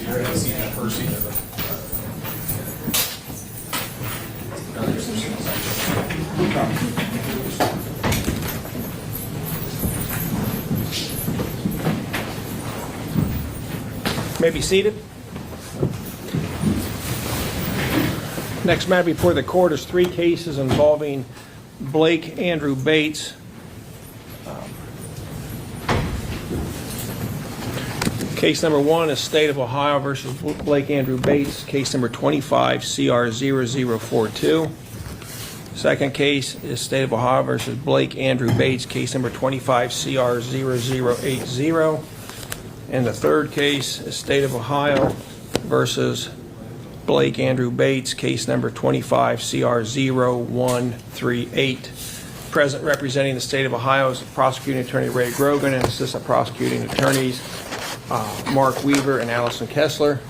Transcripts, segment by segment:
You're going to see that first scene of the. May be seated. Next matter before the court is 3 cases involving Blake Andrew Bates. Case number 1 is State of Ohio versus Blake Andrew Bates, case number 25 CR 0042. Second case is State of Ohio versus Blake Andrew Bates, case number 25 CR 0080. And the third case is State of Ohio versus Blake Andrew Bates, case number 25 CR 0138. Present representing the State of Ohio is the Prosecuting Attorney Ray Grogan and Assistant Prosecuting Attorneys Mark Weaver and Allison Kessler.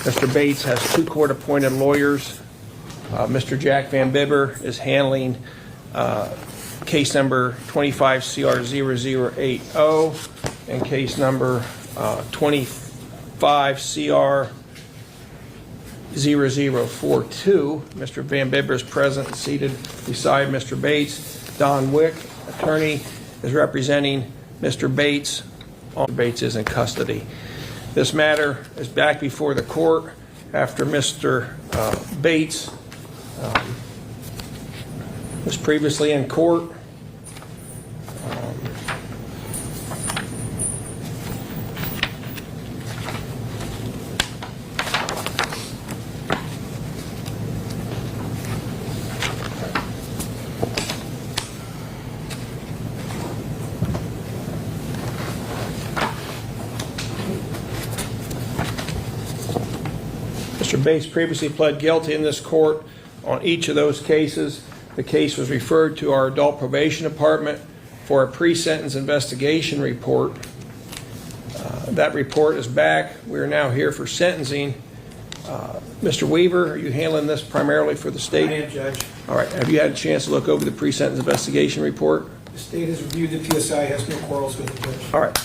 Mr. Bates has 2 court-appointed lawyers. Mr. Jack Van Bibber is handling case number 25 CR 0080 and case number 25 CR 0042. Mr. Van Bibber is present and seated beside Mr. Bates. Don Wick, attorney, is representing Mr. Bates. Mr. Bates is in custody. This matter is back before the court after Mr. Bates was previously in court. Mr. Bates previously pled guilty in this court on each of those cases. The case was referred to our adult probation department for a pre-sentence investigation report. That report is back. We are now here for sentencing. Mr. Weaver, are you handling this primarily for the state? I am, Judge. All right. Have you had a chance to look over the pre-sentence investigation report? The state has reviewed the PSI, has no quarrels with it, Judge. All right.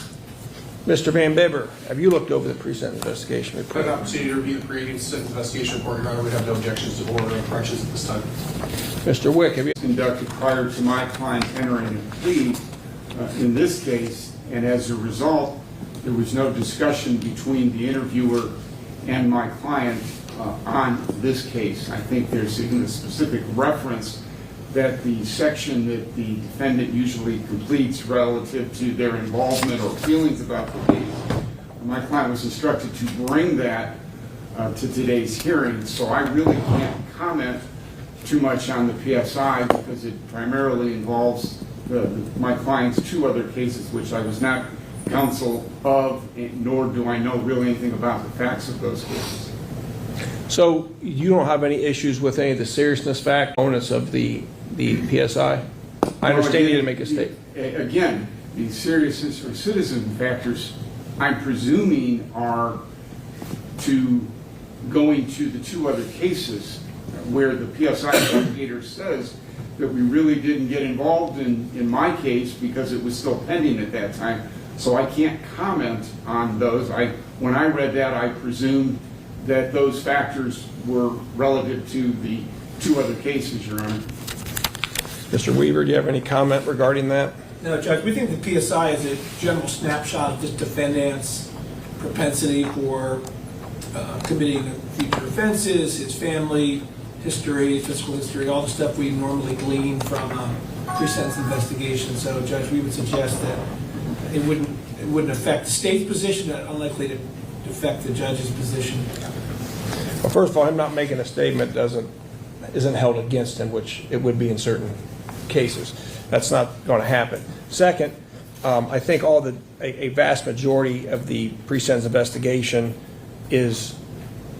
Mr. Van Bibber, have you looked over the pre-sentence investigation report? I had an opportunity to review the pre-sentence investigation report. Your Honor, we have no objections to order or corrections at this time. Mr. Wick, have you? Conducted prior to my client entering a plea in this case, and as a result, there was no discussion between the interviewer and my client on this case. I think there's even a specific reference that the section that the defendant usually completes relative to their involvement or feelings about the case. My client was instructed to bring that to today's hearing, so I really can't comment too much on the PSI because it primarily involves my client's 2 other cases, which I was not counsel of, nor do I know really anything about the facts of those cases. So you don't have any issues with any of the seriousness components of the PSI? I understand you didn't make a statement. Again, the seriousness or citizen factors, I'm presuming, are to going to the 2 other cases where the PSI investigator says that we really didn't get involved in my case because it was still pending at that time. So I can't comment on those. When I read that, I presumed that those factors were relative to the 2 other cases, Your Honor. Mr. Weaver, do you have any comment regarding that? No, Judge, we think the PSI is a general snapshot of this defendant's propensity for committing future offenses, his family history, fiscal history, all the stuff we normally glean from pre-sentence investigation. So, Judge, we would suggest that it wouldn't affect the state's position, unlikely to affect the judge's position. Well, first of all, him not making a statement isn't held against him, which it would be in certain cases. That's not going to happen. Second, I think a vast majority of the pre-sentence investigation is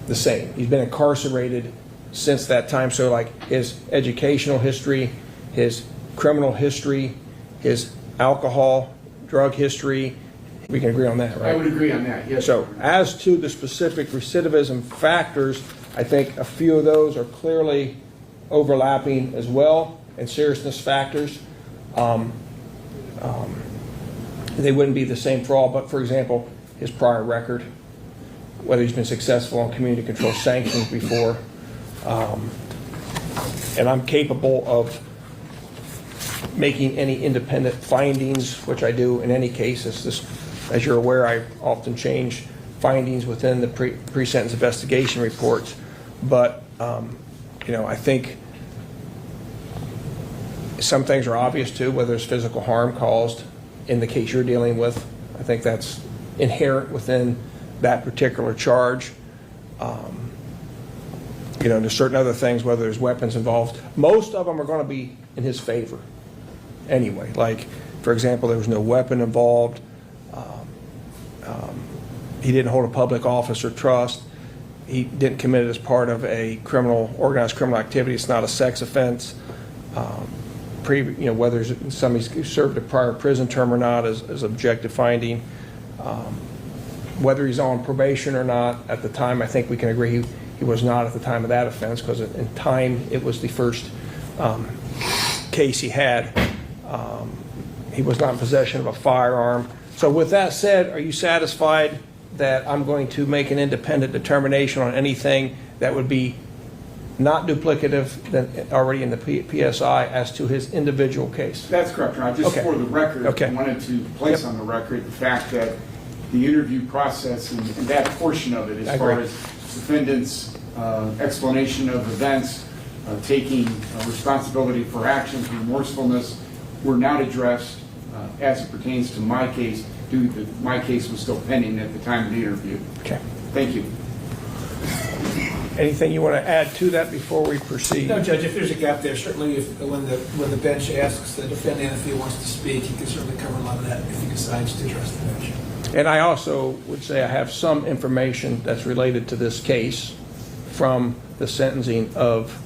the same. He's been incarcerated since that time, so like his educational history, his criminal history, his alcohol, drug history, we can agree on that, right? I would agree on that, yes. So as to the specific recidivism factors, I think a few of those are clearly overlapping as well, and seriousness factors. They wouldn't be the same for all, but for example, his prior record whether he's been successful on community control sanctions before. And I'm capable of making any independent findings, which I do in any case. As you're aware, I often change findings within the pre-sentence investigation reports. But, I think some things are obvious too, whether there's physical harm caused in the case you're dealing with. I think that's inherent within that particular charge. There's certain other things, whether there's weapons involved. Most of them are going to be in his favor anyway. Like, for example, there was no weapon involved. He didn't hold a public office or trust. He didn't commit it as part of a organized criminal activity. It's not a sex offense. Whether somebody served a prior prison term or not is objective finding. Whether he's on probation or not at the time, I think we can agree he was not at the time of that offense, because in time it was the first case he had. He was not in possession of a firearm. So with that said, are you satisfied that I'm going to make an independent determination on anything that would be not duplicative than already in the PSI as to his individual case? That's correct, Ron. Just Okay. for the record, Okay. I wanted to place on the record the fact that the interview process and that portion of it, I as far agree. as defendant's explanation of events, taking responsibility for actions, remorsefulness, were not addressed as it pertains to my case, due to my case was still pending at the time of the interview. Okay. Thank you. Anything you want to add to that before we proceed? No, Judge, if there's a gap there, certainly when the bench asks the defendant if he wants to speak, he can certainly cover a lot of that if he decides to address the bench. And I also would say I have some information that's related to this case from the sentencing of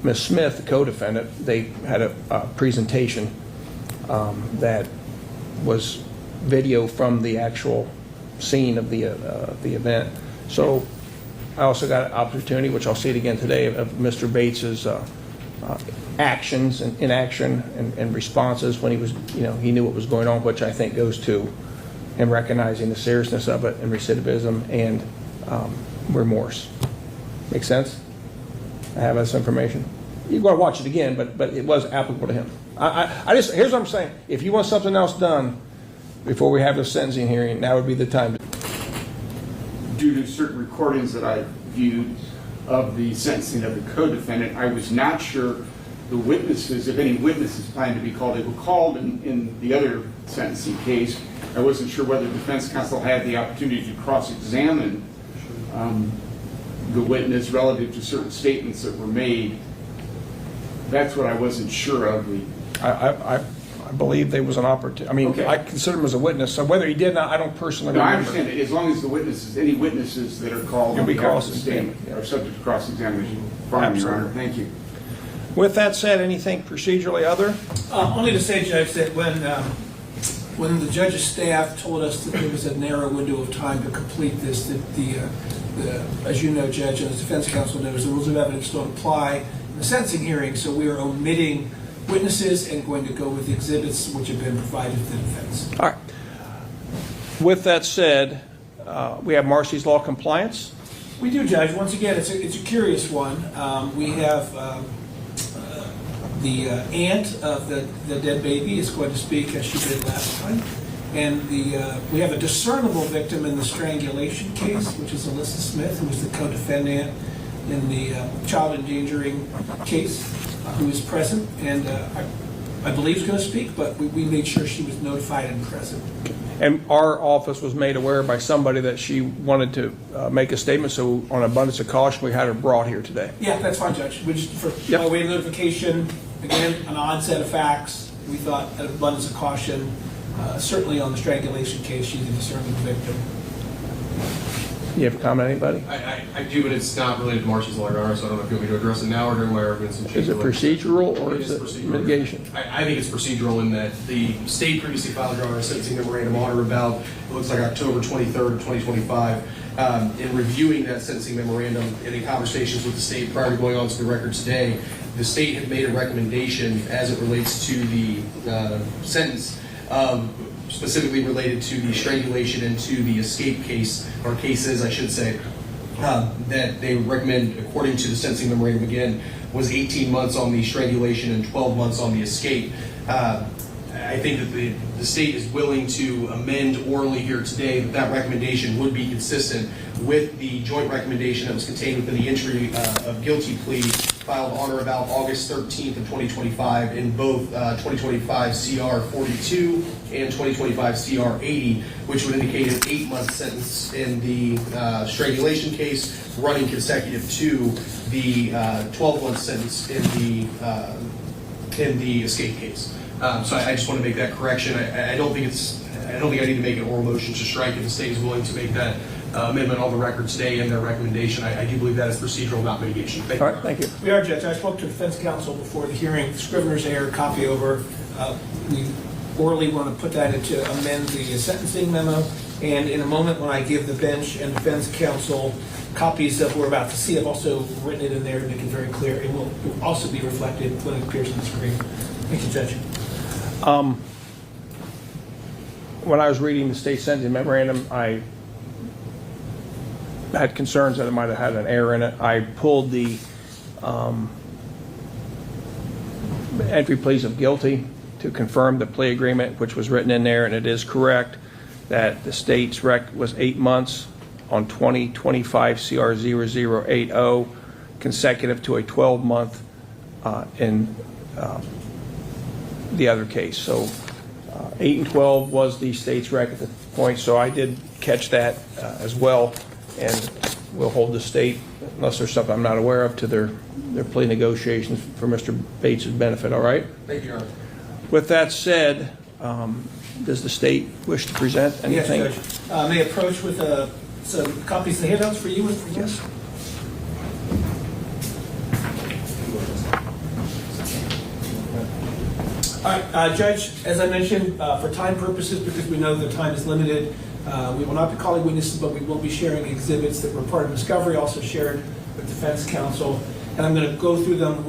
Ms. Smith, the co-defendant. They had a presentation that was video from the actual scene of the event. So I also got an opportunity, which I'll see it again today, of Mr. Bates's actions and inaction and responses when he was, he knew what was going on, which I think goes to him recognizing the seriousness of it and recidivism and remorse. Make sense? I have this information. You're going to watch it again, but it was applicable to him. Here's what I'm saying. If you want something else done before we have the sentencing hearing, now would be the time. Due to certain recordings that I viewed of the sentencing of the co-defendant, I was not sure the witnesses, if any witnesses planned to be called. They were called in the other sentencing case. I wasn't sure whether the defense counsel had the opportunity to cross-examine the witness relative to certain statements that were made. That's what I wasn't sure of. I believe there was an opportunity. I mean, Okay. I consider him as a witness, so whether he did or not, I don't personally No, I remember. understand that as long as the witnesses, any witnesses that are called You'll on be behalf of the cross-examined, state yeah. are subject to cross-examination. Pardon me, Your Honor. Absolutely. Thank you. With that said, anything procedurally other? Only to say, Judge, that when the judge's staff told us that there was a narrow window of time to complete this, that as you know, Judge, and as defense counsel knows, the rules of evidence don't apply in the sentencing hearing, so we are omitting witnesses and going to go with the exhibits which have been provided to the defense. All right. With that said, we have Marcy's Law compliance. We do, Judge. Once again, it's a curious one. We have the aunt of the dead baby is going to speak as she did last time. And we have a discernible victim in the strangulation case, which is Alyssa Smith, who was the co-defendant in the child endangering case, who is present. And I believe is going to speak, but we made sure she was notified and present. And our office was made aware by somebody that she wanted to make a statement, so on abundance of caution, we had her brought here today. Yeah, that's fine, Judge. We just, for Yep. by way of notification, again, an odd set of facts. We thought, at abundance of caution, certainly on the strangulation case, she's a discernible victim. You have a comment, anybody? I do, but it's not related to Marcy's Law, Your Honor, so I don't know if you want me to address it now or during my arguments. Is it procedural or is it procedural. mitigation? I think it's procedural in that the state previously filed, Your Honor, a sentencing memorandum on or about, it looks like October 23rd, 2025. In reviewing that sentencing memorandum and in conversations with the state prior to going on to the record today, the state had made a recommendation as it relates to the sentence specifically related to the strangulation and to the escape case, or cases, I should say, that they recommend, according to the sentencing memorandum again, was 18 months on the strangulation and 12 months on the escape. I think that the state is willing to amend orally here today that recommendation would be consistent with the joint recommendation that was contained within the entry of guilty plea filed on or about August 13th of 2025 in both 2025 CR 42 and 2025 CR 80, which would indicate an 8-month sentence in the strangulation case, running consecutive to the 12-month sentence in the escape case. So I just want to make that correction. I don't think I need to make an oral motion to strike if the state is willing to make that amendment on the record today in their recommendation. I do believe that is procedural, not mitigation. Thank you. All right, thank you. We are, Judge. I spoke to defense counsel before the hearing. Scrivener's error, copy over. We orally want to put that into amend the sentencing memo. And in a moment, when I give the bench and defense counsel copies of what we're about to see, I've also written it in there to make it very clear. It will also be reflected when it appears on the screen. Thank you, Judge. When I was reading the state sentencing memorandum, I had concerns that it might have had an error in it. I pulled the entry pleas of guilty to confirm the plea agreement, which was written in there, and it is correct that the state's rec was 8 months on 2025 CR 0080, consecutive to a 12-month in the other case. So 8 and 12 was the state's rec at the point, so I did catch that as well, and we'll hold the state, unless there's something I'm not aware of, to their plea negotiations for Mr. Bates' benefit. All right? Thank you, Your Honor. With that said, does the state wish to present anything? Yes, Judge. May I approach with some copies of the handouts for you and for yes? All right, Judge, as I mentioned, for time purposes, because we know the time is limited, we will not be calling witnesses, but we will be sharing exhibits that were part of discovery, also shared with defense counsel. And I'm going to go through them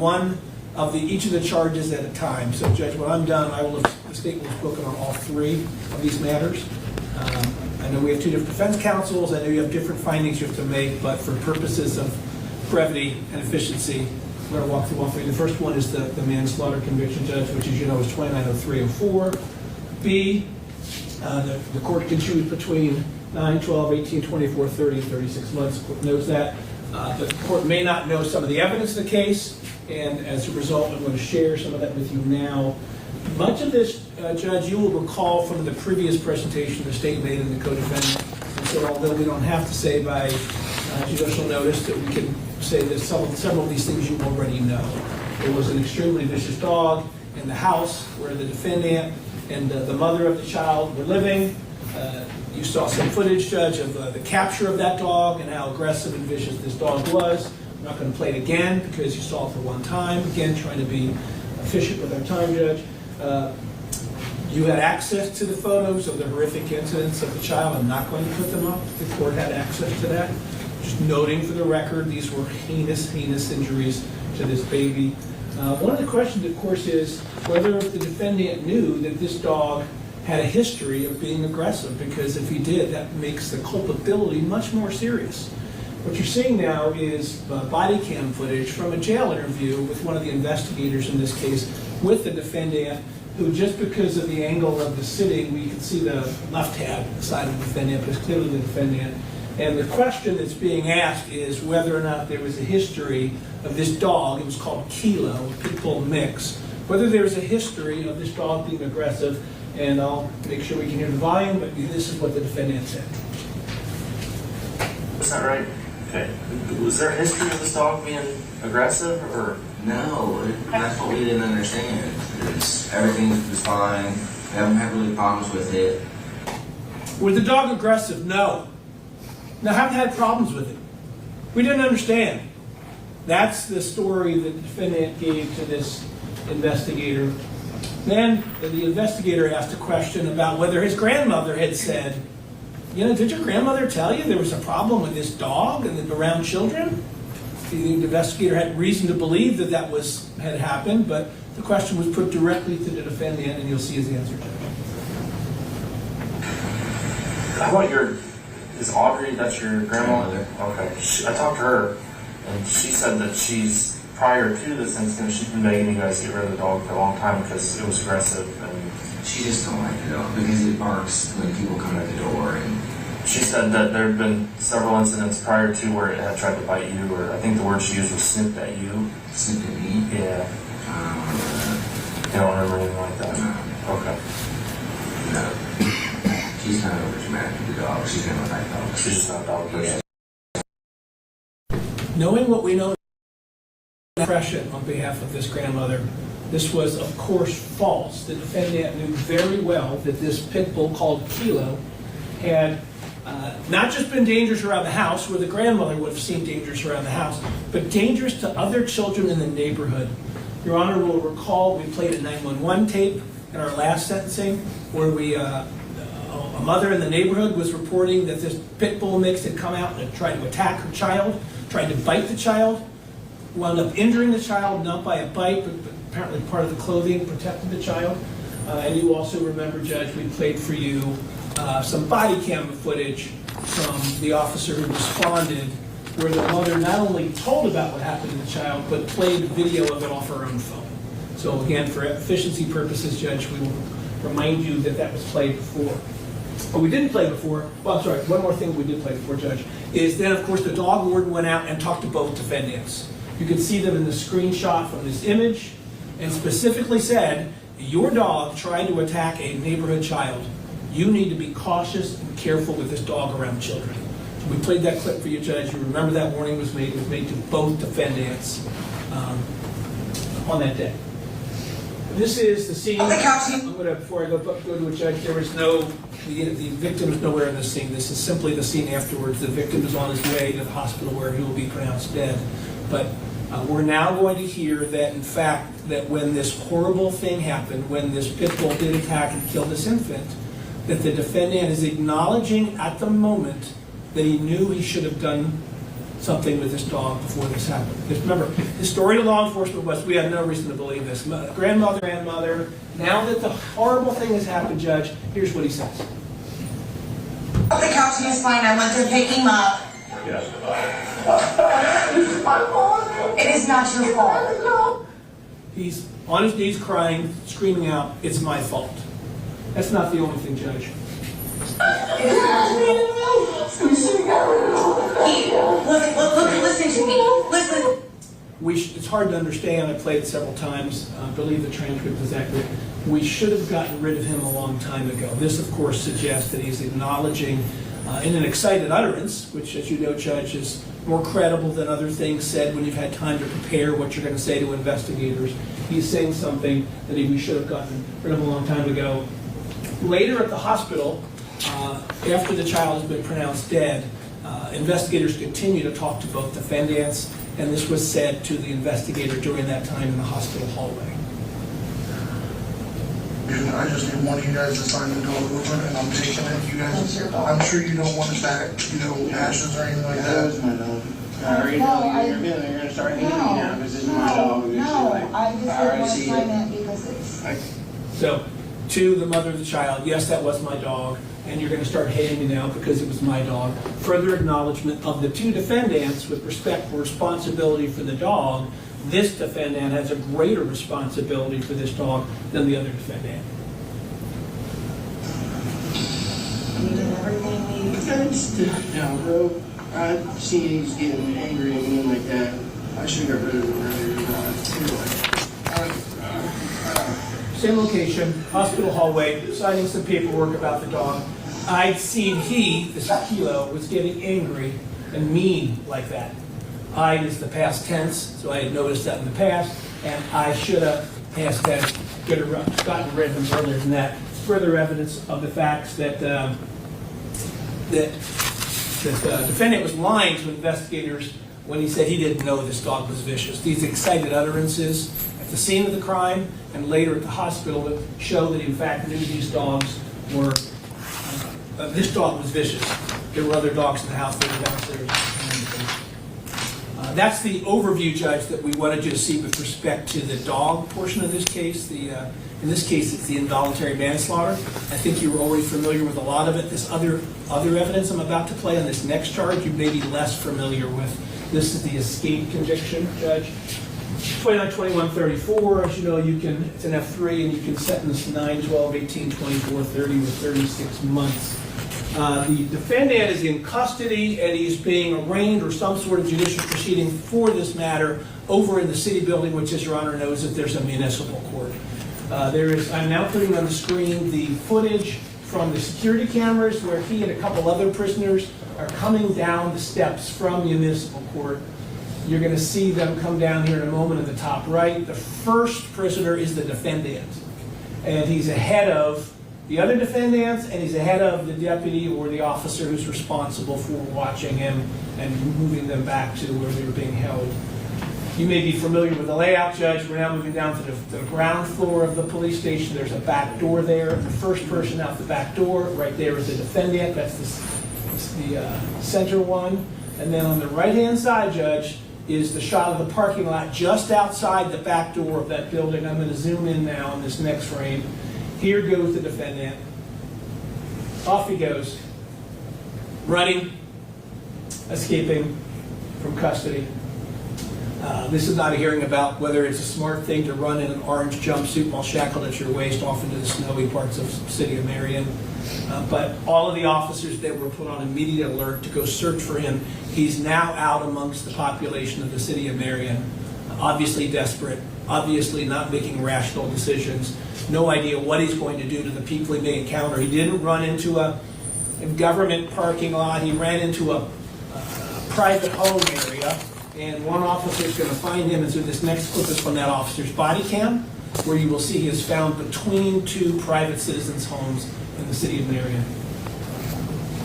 each of the charges at a time. So, Judge, when I'm done, the state will have spoken on all 3 of these matters. I know we have 2 different defense counsels. I know you have different findings you have to make, but for purposes of brevity and efficiency, we're going to walk through all 3. The first one is the manslaughter conviction, Judge, which, as you know, is 290304. B, the court can choose between 9, 12, 18, 24, 30, and 36 months. The court knows that. The court may not know some of the evidence of the case, and as a result, I'm going to share some of that with you now. Much of this, Judge, you will recall from the previous presentation the state made in the co-defendant. And so although we don't have to say by judicial notice, that we can say that several of these things you already know. There was an extremely vicious dog in the house where the defendant and the mother of the child were living. You saw some footage, Judge, of the capture of that dog and how aggressive and vicious this dog was. I'm not going to play it again because you saw it for one time. Again, trying to be efficient with our time, Judge. You had access to the photos of the horrific incidents of the child. I'm not going to put them up. The court had access to that. Just noting for the record, these were heinous, heinous injuries to this baby. One of the questions, of course, is whether the defendant knew that this dog had a history of being aggressive, because if he did, that makes the culpability much more serious. What you're seeing now is body cam footage from a jail interview with one of the investigators in this case with the defendant, who, just because of the angle of the sitting, we can see the left hand side of the defendant, but it's clearly the defendant. And the question that's being asked is whether or not there was a history of this dog. It was called Kilo, Pitbull mix. Whether there was a history of this dog being aggressive, and I'll make sure we can hear the volume, but this is what the defendant said. That's not right. Okay. Was there a history of this dog being aggressive, or? No, that's what we didn't understand. Everything was fine. We haven't had really problems with it. Was the dog aggressive? No. Now, haven't had problems with it. We didn't understand. That's the story that the defendant gave to this investigator. Then the investigator asked a question about whether his grandmother had said, you know, did your grandmother tell you there was a problem with this dog and around children? The investigator had reason to believe that had happened, but the question was put directly to the defendant, and you'll see his answer, Judge. How about is Aubrey, that's your grandma? Grandmother. Okay. I talked to her, and she said that prior to this incident, she's been begging you guys to get rid of the dog for a long time because it was aggressive. And She just don't like the dog because it barks when people come at the door. And she said that there have been several incidents prior to where it had tried to bite you, or I think the word she used was snipped at you. snipped at me. Yeah. I don't remember that. You don't remember anything like that? No. Okay. No. She's kind of over dramatic with the dog. She's gonna like dogs. She's just not a dog person. Knowing what we know, impression on behalf of this grandmother, this was of course false. The defendant knew very well that this pit bull called Kilo had not just been dangerous around the house, where the grandmother would have seen dangerous around the house, but dangerous to other children in the neighborhood. Your Honor will recall we played a 911 tape in our last sentencing where a mother in the neighborhood was reporting that this pit bull mix had come out and tried to attack her child, tried to bite the child, wound up injuring the child, not by a bite, but apparently part of the clothing protected the child. And you also remember, Judge, we played for you some body cam footage from the officer who responded, where the mother not only told about what happened to the child, but played video of it off her own phone. So again, for efficiency purposes, Judge, we will remind you that that was played before. What we didn't play before, well, I'm sorry, one more thing we did play before, Judge, is then, of course, the dog warden went out and talked to both defendants. You can see them in the screenshot from this image, and specifically said, your dog tried to attack a neighborhood child. You need to be cautious and careful with this dog around children. We played that clip for you, Judge. You remember that warning was made to both defendants on that day. This is the scene. I'm going to, before I go to a judge, there was the victim is nowhere in this scene. This is simply the scene afterwards. The victim is on his way to the hospital where he will be pronounced dead. But we're now going to hear that, in fact, that when this horrible thing happened, when this pit bull did attack and kill this infant, that the defendant is acknowledging at the moment that he knew he should have done something with this dog before this happened. Because remember, the story to law enforcement was we had no reason to believe this. Grandmother, now that the horrible thing has happened, Judge, here's what he says. The couch is fine. I went to pick him up. It is not your fault. He's on his knees crying, screaming out, "It's my fault." That's not the only thing, Judge. Listen to me. Listen. It's hard to understand. I played it several times. I believe the transcript is accurate. We should have gotten rid of him a long time ago. This, of course, suggests that he's acknowledging in an excited utterance, which, as you know, Judge, is more credible than other things said when you've had time to prepare what you're going to say to investigators. He's saying something that we should have gotten rid of a long time ago. Later at the hospital, after the child has been pronounced dead, investigators continue to talk to both defendants, and this was said to the investigator during that time in the hospital hallway. I just need one of you guys to sign the dog over, and I'm taking it. You guys, I'm sure you don't want it back, ashes or anything like That was that. my dog. I already know you're gonna start hating me now because it's my dog. And No, like, I just I already didn't want to see sign it. that because it's, So, to the mother of the child, yes, that was my dog, and you're going to start hating me now because it was my dog. Further acknowledgement of the two defendants with respect for responsibility for the dog. This defendant has a greater responsibility for this dog than the other defendant. you did everything you I just, bro, I see he's getting angry again like that. I should have got rid of him earlier. Same location, hospital hallway, signing some paperwork about the dog. I'd seen this Kilo, was getting angry and mean like that. I is the past tense, so I had noticed that in the past, and I should have asked that, gotten rid of him earlier than that. Further evidence of the facts that the defendant was lying to investigators when he said he didn't know this dog was vicious. These excited utterances at the scene of the crime and later at the hospital that show that he in fact knew these dogs were, this dog was vicious. There were other dogs in the house that were downstairs. That's the overview, Judge, that we wanted you to see with respect to the dog portion of this case. In this case, it's the involuntary manslaughter. I think you were already familiar with a lot of it. This other evidence I'm about to play on this next charge, you may be less familiar with. This is the escape conviction, Judge. 292134, as you know, it's an F3, and you can sentence 9, 12, 18, 24, 30, or 36 months. The defendant is in custody, and he's being arraigned or some sort of judicial proceeding for this matter over in the city building, which, as Your Honor knows, that there's a municipal court. I'm now putting on the screen the footage from the security cameras where he and a couple other prisoners are coming down the steps from municipal court. You're going to see them come down here in a moment at the top right. The first prisoner is the defendant, and he's ahead of the other defendants, and he's ahead of the deputy or the officer who's responsible for watching him and moving them back to where they were being held. You may be familiar with the layout, Judge. We're now moving down to the ground floor of the police station. There's a back door there. The first person out the back door, right there, is the defendant. That's the center one. And then on the right-hand side, Judge, is the shot of the parking lot just outside the back door of that building. I'm going to zoom in now in this next frame. Here goes the defendant. Off he goes. Running, escaping from custody. This is not a hearing about whether it's a smart thing to run in an orange jumpsuit while shackled at your waist off into the snowy parts of the city of Marion. But all of the officers that were put on immediate alert to go search for him, he's now out amongst the population of the city of Marion. Obviously desperate, obviously not making rational decisions, no idea what he's going to do to the people he may encounter. He didn't run into a government parking lot, he ran into a private home area, and one officer is going to find him, and so this next clip is from that officer's body cam, where you will see he is found between two private citizens' homes in the city of Marion.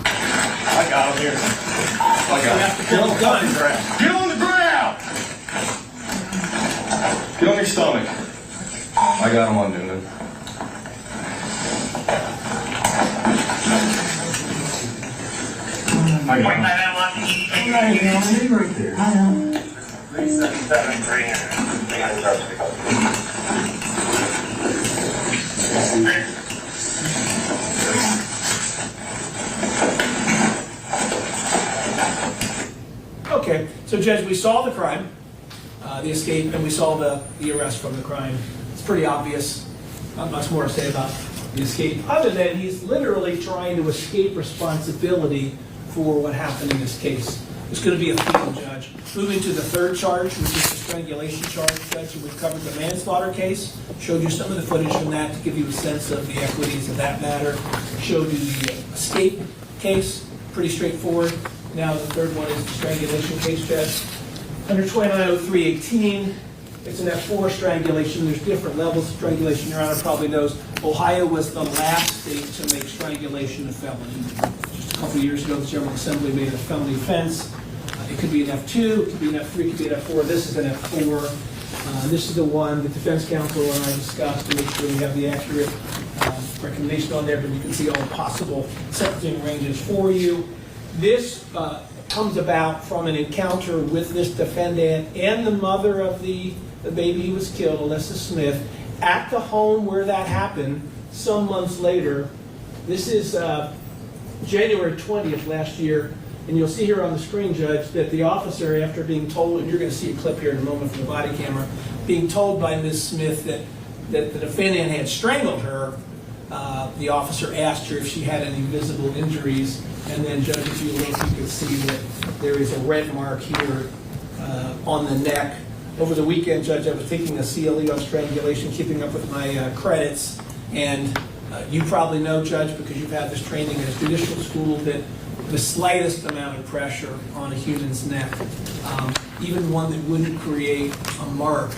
I got him here. I got him. Get on the ground. Get on the ground! Get on your stomach. I got him on, Newman. I got him. Right there. I know. 377 Okay, so Judge, we saw the crime, the escape, and we saw the arrest from the crime. It's pretty obvious. Not much more to say about the escape, other than he's literally trying to escape responsibility for what happened in this case. It's going to be a theme, Judge. Moving to the third charge, which is the strangulation charge, Judge. So we've covered the manslaughter case, showed you some of the footage from that to give you a sense of the equities of that matter, showed you the escape case, pretty straightforward. Now the third one is the strangulation case, Judge. Under 290318, it's an F4 strangulation. There's different levels of strangulation. Your Honor probably knows Ohio was the last state to make strangulation a felony. Just a couple of years ago, the General Assembly made it a felony offense. It could be an F2, it could be an F3, it could be an F4. This is an F4. This is the one the defense counsel and I discussed to make sure we have the accurate recommendation on there, but you can see all the possible sentencing ranges for you. This comes about from an encounter with this defendant and the mother of the baby who was killed, Alyssa Smith, at the home where that happened some months later. This is January 20th last year, and you'll see here on the screen, Judge, that the officer, after being told, and you're going to see a clip here in a moment from the body camera, being told by Ms. Smith that the defendant had strangled her, the officer asked her if she had any visible injuries, and then, Judge, if you look, you can see that there is a red mark here on the neck. Over the weekend, Judge, I was taking a CLE on strangulation, keeping up with my credits, and you probably know, Judge, because you've had this training at a judicial school, that the slightest amount of pressure on a human's neck, even one that wouldn't create a mark,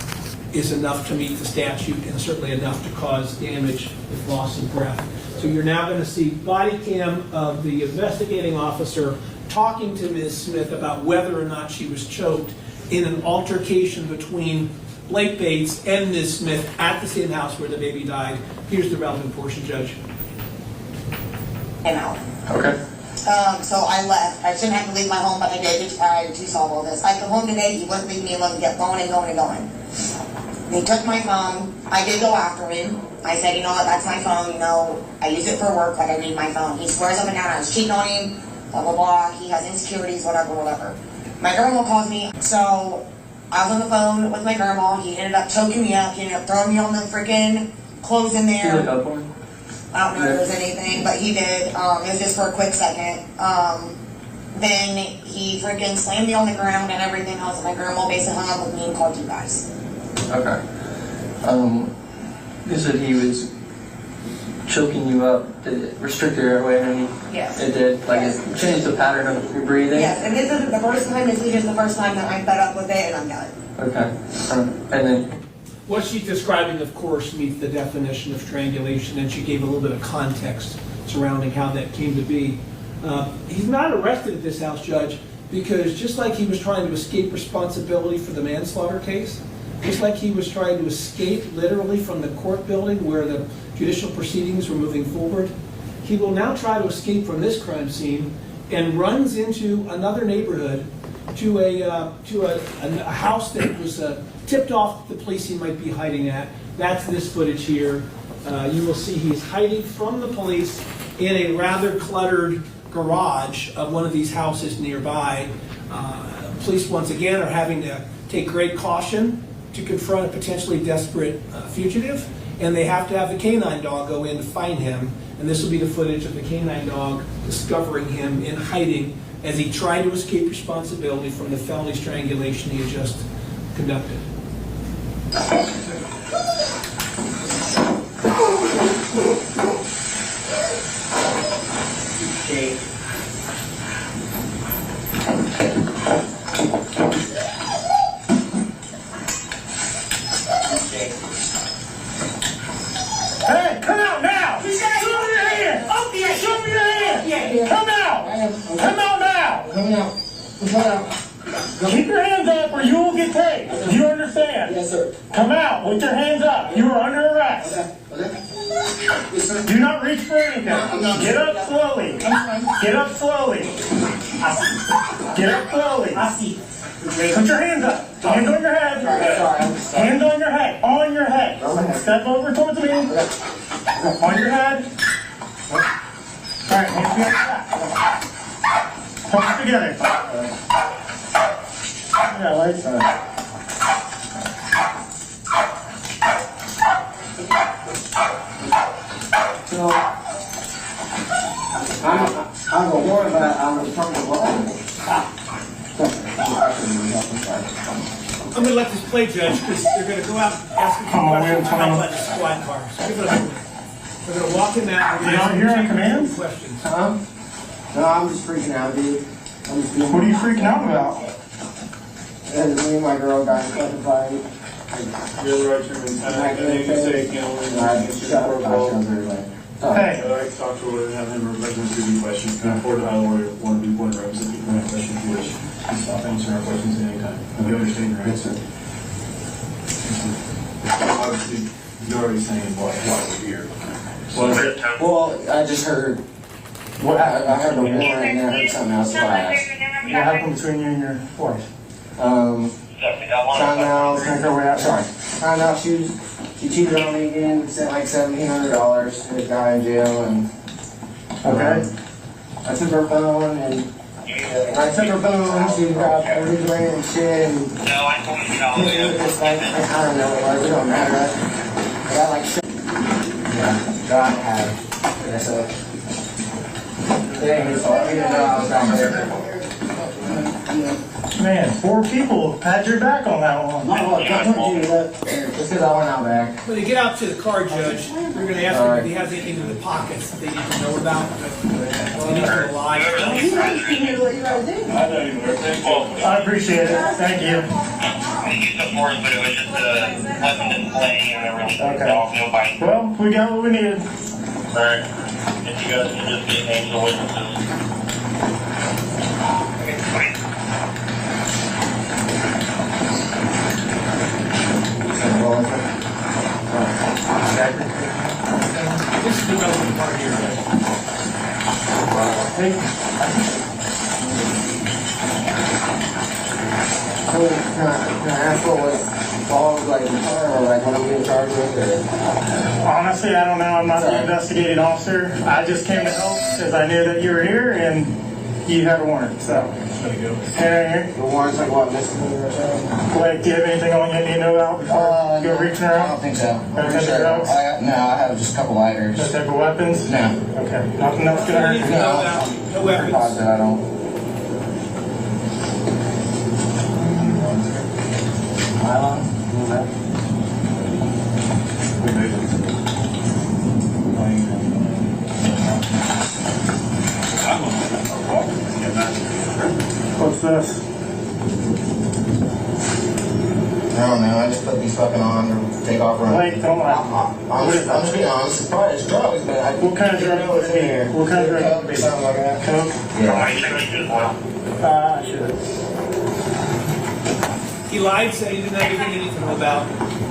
is enough to meet the statute and certainly enough to cause damage with loss of breath. So you're now going to see body cam of the investigating officer talking to Ms. Smith about whether or not she was choked in an altercation between Blake Bates and Ms. Smith at the same house where the baby died. Here's the relevant portion, Judge. Okay. So I left. I shouldn't have to leave my home, but I did to try to solve all this. I come home today, he wouldn't leave me alone, he kept going and going and going. He took my phone. I did go after him. I said, you know what, that's my phone, you know, I use it for work, like I need my phone. He swears up and down I was cheating on him, blah, blah, blah. He has insecurities, whatever, whatever. My grandma calls me, so I was on the phone with my grandma. He ended up choking me up. He ended up throwing me on the freaking clothes in there. Did you look up for him? I don't know if there's anything, but he did. It was just for a quick second. Then he freaking slammed me on the ground and everything else. My grandma basically hung up with me and called you guys. Okay. You said he was choking you up. Did it restrict your airway or anything? Yes. It did? Like Yes. it changed the pattern of your breathing? Yes, and this isn't the first time. This is just the first time that I'm fed up with it and I'm done. Okay. And then, What she's describing, of course, meets the definition of strangulation, and she gave a little bit of context surrounding how that came to be. He's not arrested at this house, Judge, because just like he was trying to escape responsibility for the manslaughter case, just like he was trying to escape literally from the court building where the judicial proceedings were moving forward, he will now try to escape from this crime scene and runs into another neighborhood to a house that was tipped off the police he might be hiding at. That's this footage here. You will see he's hiding from the police in a rather cluttered garage of one of these houses nearby. Police once again are having to take great caution to confront a potentially desperate fugitive, and they have to have the canine dog go in to find him. And this will be the footage of the canine dog discovering him in hiding as he tried to escape responsibility from the felony strangulation he had just conducted. Okay. Hey, come out now! Show me your hand! Show me your hand! Come out! Come out now! Come out. Come out. Keep your hands up or you will get paid. Do you understand? Yes, sir. Come out with your hands up. You are under arrest. Okay. Yes, sir. Do not reach for anything. I'm not. Get up slowly. Get up slowly. Get up slowly. I see. Put your hands up. Hands on your head. Sorry, I'm sorry. Hands on your head. On your head. Step over towards me. On your head. Alright, hands behind your back. Palms together. Yeah, lights on. So, I'm a warden, but I'm a trouble with I'm going to let this play, Judge, because they're going to go out and ask him Come on, questions come on. about the squad car. So we're going to walk him out. You don't hear our commands? Questions. Huh? No, I'm just freaking out, dude. I'm just being... What are you freaking out about? And me and my girl got in a fucking fight. You're the right to remain silent. I think you say, you know, Shut up, I sounds very late. Hey. I'd like to talk to her and have him represent you questions. Can I afford to hire a lawyer, one to be one represent you for any question if you wish? Please stop answering our questions at any time. You understand your rights? Yes, sir. Obviously, you're already saying why we're here. Well, I just heard... I heard a warrant and I heard something else, so I asked. What happened between you and your wife? Found out... Can't go way out. Sorry. Found out she cheated on me again, sent like $1,700 to a guy in jail, and Okay. I took her phone, and when I took her phone, she got everything and shit, and it's like, I don't know, like, it don't matter. I got like shit. Yeah, God had. Yeah, so. Dang, so I didn't know I was down there. Man, 4 people had your back on that one. Don't do that. Just because I went out back. When they get out to the car, Judge, they're going to ask him if he has anything in the pockets that they need to know about. Anything to lie. I appreciate it. Thank you. Okay. Well, we got what we needed. Alright, if you guys can just get names of witnesses. This is the relevant part here, Judge. Thank you. So, can I ask what was involved, like, or like what I'm being charged with, or? Honestly, I don't know. I'm not the investigating officer. I just came to help because I knew that you were here and you had a warrant. So, here. The warrant's like what, misdemeanor or something? Like, do you have anything on you need to know about before you go reaching I around? don't think so. No I'm type of sure. drugs? No, I have just a couple lighters. No type of weapons? No. Okay. Nothing else gonna hurt you? No weapons. Positive I don't. What's this? I don't know. I just put these fucking on or take off running. Wait, don't lie. I'm just being honest. It's probably it's drugs, but I. What kind of drug know what's in here? What kind of drug Coke would or it be? something like that. Coke? Yeah. Shit. He lied, said he didn't have anything he needed to know about.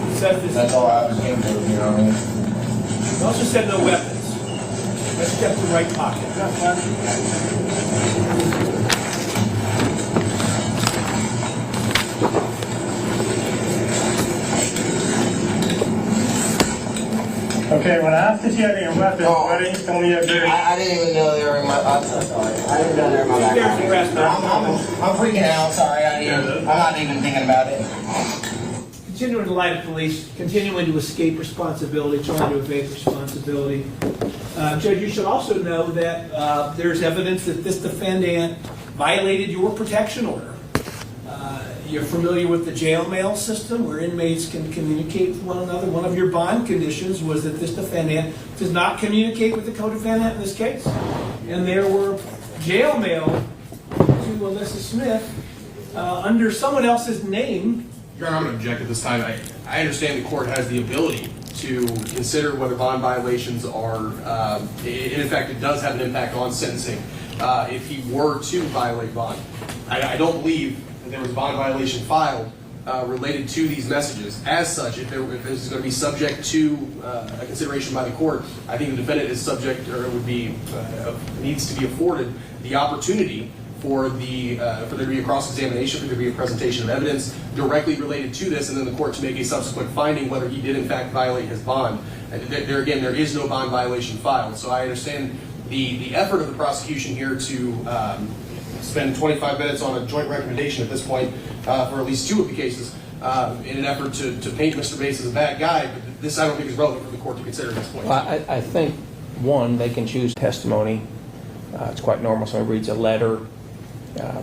He said this. That's all I was came to. You know what I mean? He also said no weapons. Let's check the right pocket. Okay, when I asked if you had any weapons, why didn't you tell me you had very... I didn't even know they were in my. I'm so sorry. I didn't know they were in my backpack. I'm freaking out. Sorry. I'm not even thinking about it. Continuing to lie to police, continuing to escape responsibility, trying to evade responsibility. Judge, you should also know that there's evidence that this defendant violated your protection order. You're familiar with the jail mail system where inmates can communicate with one another. One of your bond conditions was that this defendant does not communicate with the co-defendant in this case. And there were jail mail to Alyssa Smith under someone else's name. Your Honor, I'm going to object at this time. I understand the court has the ability to consider whether bond violations are, in fact, it does have an impact on sentencing if he were to violate bond. I don't believe that there was a bond violation filed related to these messages. As such, if this is going to be subject to a consideration by the court, I think the defendant is subject, or would be, needs to be afforded the opportunity for there to be a cross-examination, for there to be a presentation of evidence directly related to this, and then the court to make a subsequent finding whether he did in fact violate his bond. And there again, there is no bond violation filed. So I understand the effort of the prosecution here to spend 25 minutes on a joint recommendation at this point for at least two of the cases in an effort to paint Mr. Bates as a bad guy. But this I don't think is relevant for the court to consider at this point. Well, I think, one, they can choose testimony. It's quite normal. Somebody reads a letter.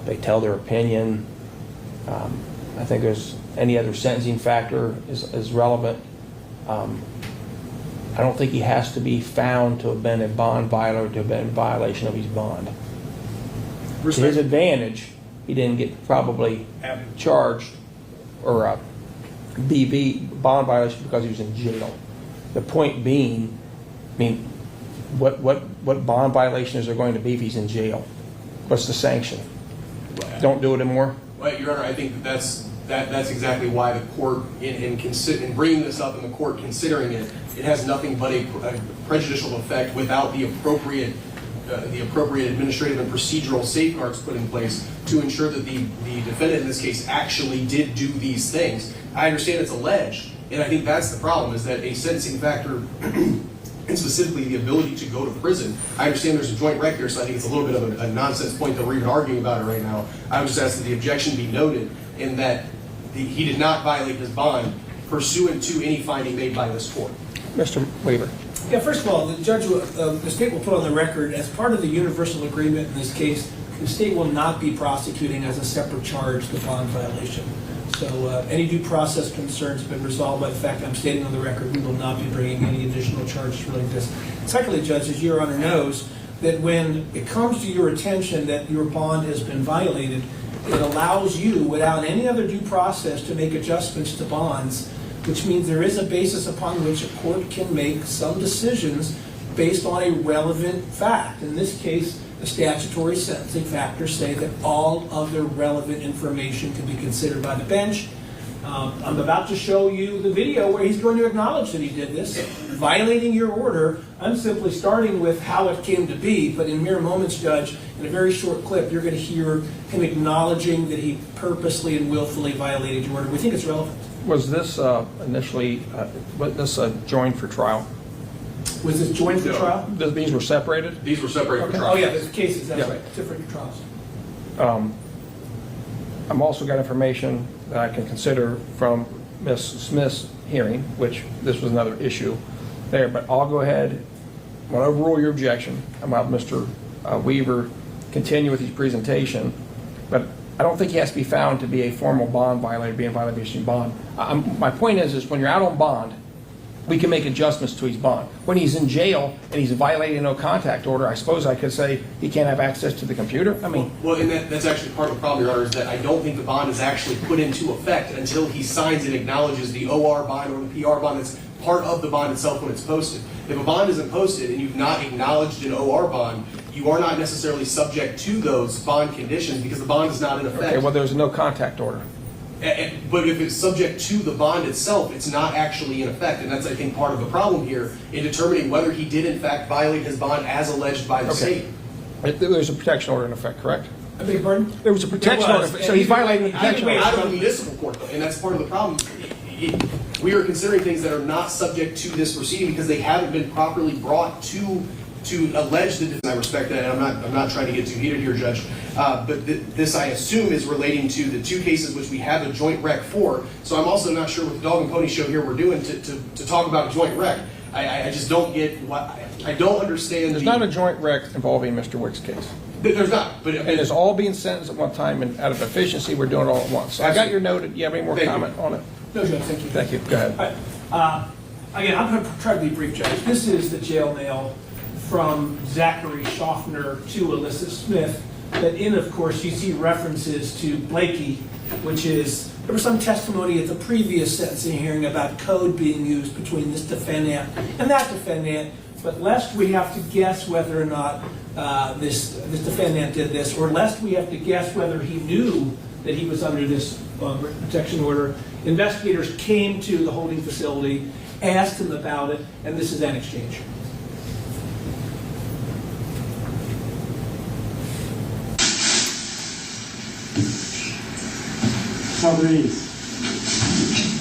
They tell their opinion. I think there's any other sentencing factor is relevant. I don't think he has to be found to have been a bond violator, to have been in violation of his bond. To his advantage, he didn't get probably charged or a BV, bond violation, because he was in jail. The point being, I mean, what bond violation is there going to be if he's in jail? What's the sanction? Don't do it anymore? Well, Your Honor, I think that's exactly why the court, in bringing this up in the court considering it, it has nothing but a prejudicial effect without the appropriate administrative and procedural safeguards put in place to ensure that the defendant in this case actually did do these things. I understand it's alleged, and I think that's the problem, is that a sentencing factor and specifically the ability to go to prison. I understand there's a joint rec here, so I think it's a little bit of a nonsense point that we're even arguing about it right now. I would just ask that the objection be noted in that he did not violate his bond pursuant to any finding made by this court. Mr. Weaver. Yeah, first of all, the state will put on the record, as part of the universal agreement in this case, the state will not be prosecuting as a separate charge the bond violation. So any due process concerns have been resolved by the fact that I'm stating on the record we will not be bringing any additional charges related to this. Secondly, Judge, as Your Honor knows, that when it comes to your attention that your bond has been violated, it allows you, without any other due process, to make adjustments to bonds, which means there is a basis upon which a court can make some decisions based on a relevant fact. In this case, the statutory sentencing factors say that all other relevant information can be considered by the bench. I'm about to show you the video where he's going to acknowledge that he did this, violating your order. I'm simply starting with how it came to be, but in mere moments, Judge, in a very short clip, you're going to hear him acknowledging that he purposely and willfully violated your order. We think it's relevant. Was this initially, was this joined for trial? Was this joined for trial? These were separated? These were separated for Oh, trial. yeah, there's cases, that's Yeah. right, different trials. I'm also got information that I can consider from Ms. Smith's hearing, which this was another issue there, but I'll go ahead, I'm going to overrule your objection. I'm going to have Mr. Weaver continue with his presentation, but I don't think he has to be found to be a formal bond violator, being violated by issuing bond. My point is when you're out on bond, we can make adjustments to his bond. When he's in jail and he's violating a no contact order, I suppose I could say he can't have access to the computer. I mean, Well, and that's actually part of the problem, Your Honor, is that I don't think the bond is actually put into effect until he signs and acknowledges the OR bond or the PR bond that's part of the bond itself when it's posted. If a bond isn't posted and you've not acknowledged an OR bond, you are not necessarily subject to those bond conditions because the bond is not in effect. okay, well, there's a no contact order. But if it's subject to the bond itself, it's not actually in effect. And that's, I think, part of the problem here in determining whether he did, in fact, violate his bond as alleged by the state. There's a protection order in effect, correct? I beg your pardon? There was a protection order, so he's violating the protection order. Out of the municipal court, though, and that's part of the problem. We are considering things that are not subject to this proceeding because they haven't been properly brought to allege the. I respect that, and I'm not trying to get too heated here, Judge. But this, I assume, is relating to the two cases which we have a joint rec for. So I'm also not sure what the dog and pony show here we're doing to talk about a joint rec. I just don't get what I don't understand. There's not a joint rec involving Mr. Wick's case. There's not, but And it's all being sentenced at one time, and out of efficiency, we're doing it all at once. So I got your note. Do you have any more Thank you. comment on it? No, Judge, thank you. Thank you. Go ahead. Again, I'm going to try to be brief, Judge. This is the jail mail from Zachary Schaffner to Alyssa Smith. That in, of course, you see references to Blakey, which is, there was some testimony at the previous sentencing hearing about code being used between this defendant and that defendant, but lest we have to guess whether or not this defendant did this, or lest we have to guess whether he knew that he was under this protection order, investigators came to the holding facility, asked him about it, and this is an exchange. So Louise,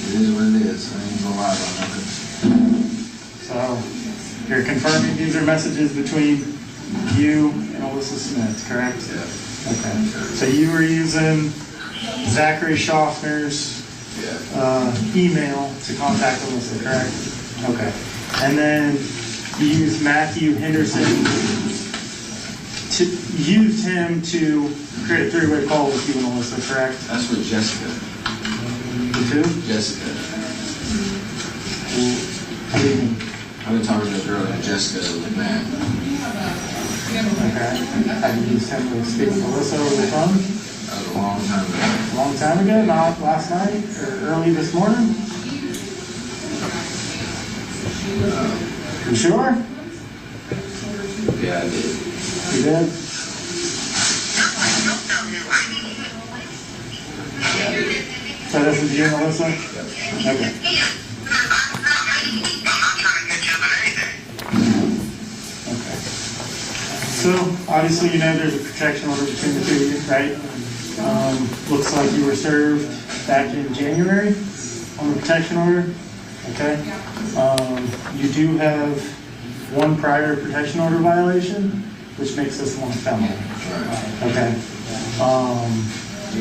It is what it is. I ain't gonna lie about nothing. so you're confirming these are messages between you and Alyssa Smith, correct? Yeah. Okay. So you were using Zachary Schaffner's email to contact Alyssa, correct? Okay. And then you used Matthew Henderson used him to create a three-way call with you and Alyssa, correct? That's with Jessica. With who? Jessica. What do you mean? I've been talking to a girl named Jessica with Matt. Okay. Have you used him to speak with Alyssa over the phone? That was a long time ago. A long time ago? Not last night? Or early this morning? You sure? Yeah, I did. You did? So this is you and Alyssa? Okay. Okay. So obviously you know there's a protection order between the two of you, right? Looks like you were served back in January on the protection order. Okay. You do have one prior protection order violation, which makes this one felony. Okay.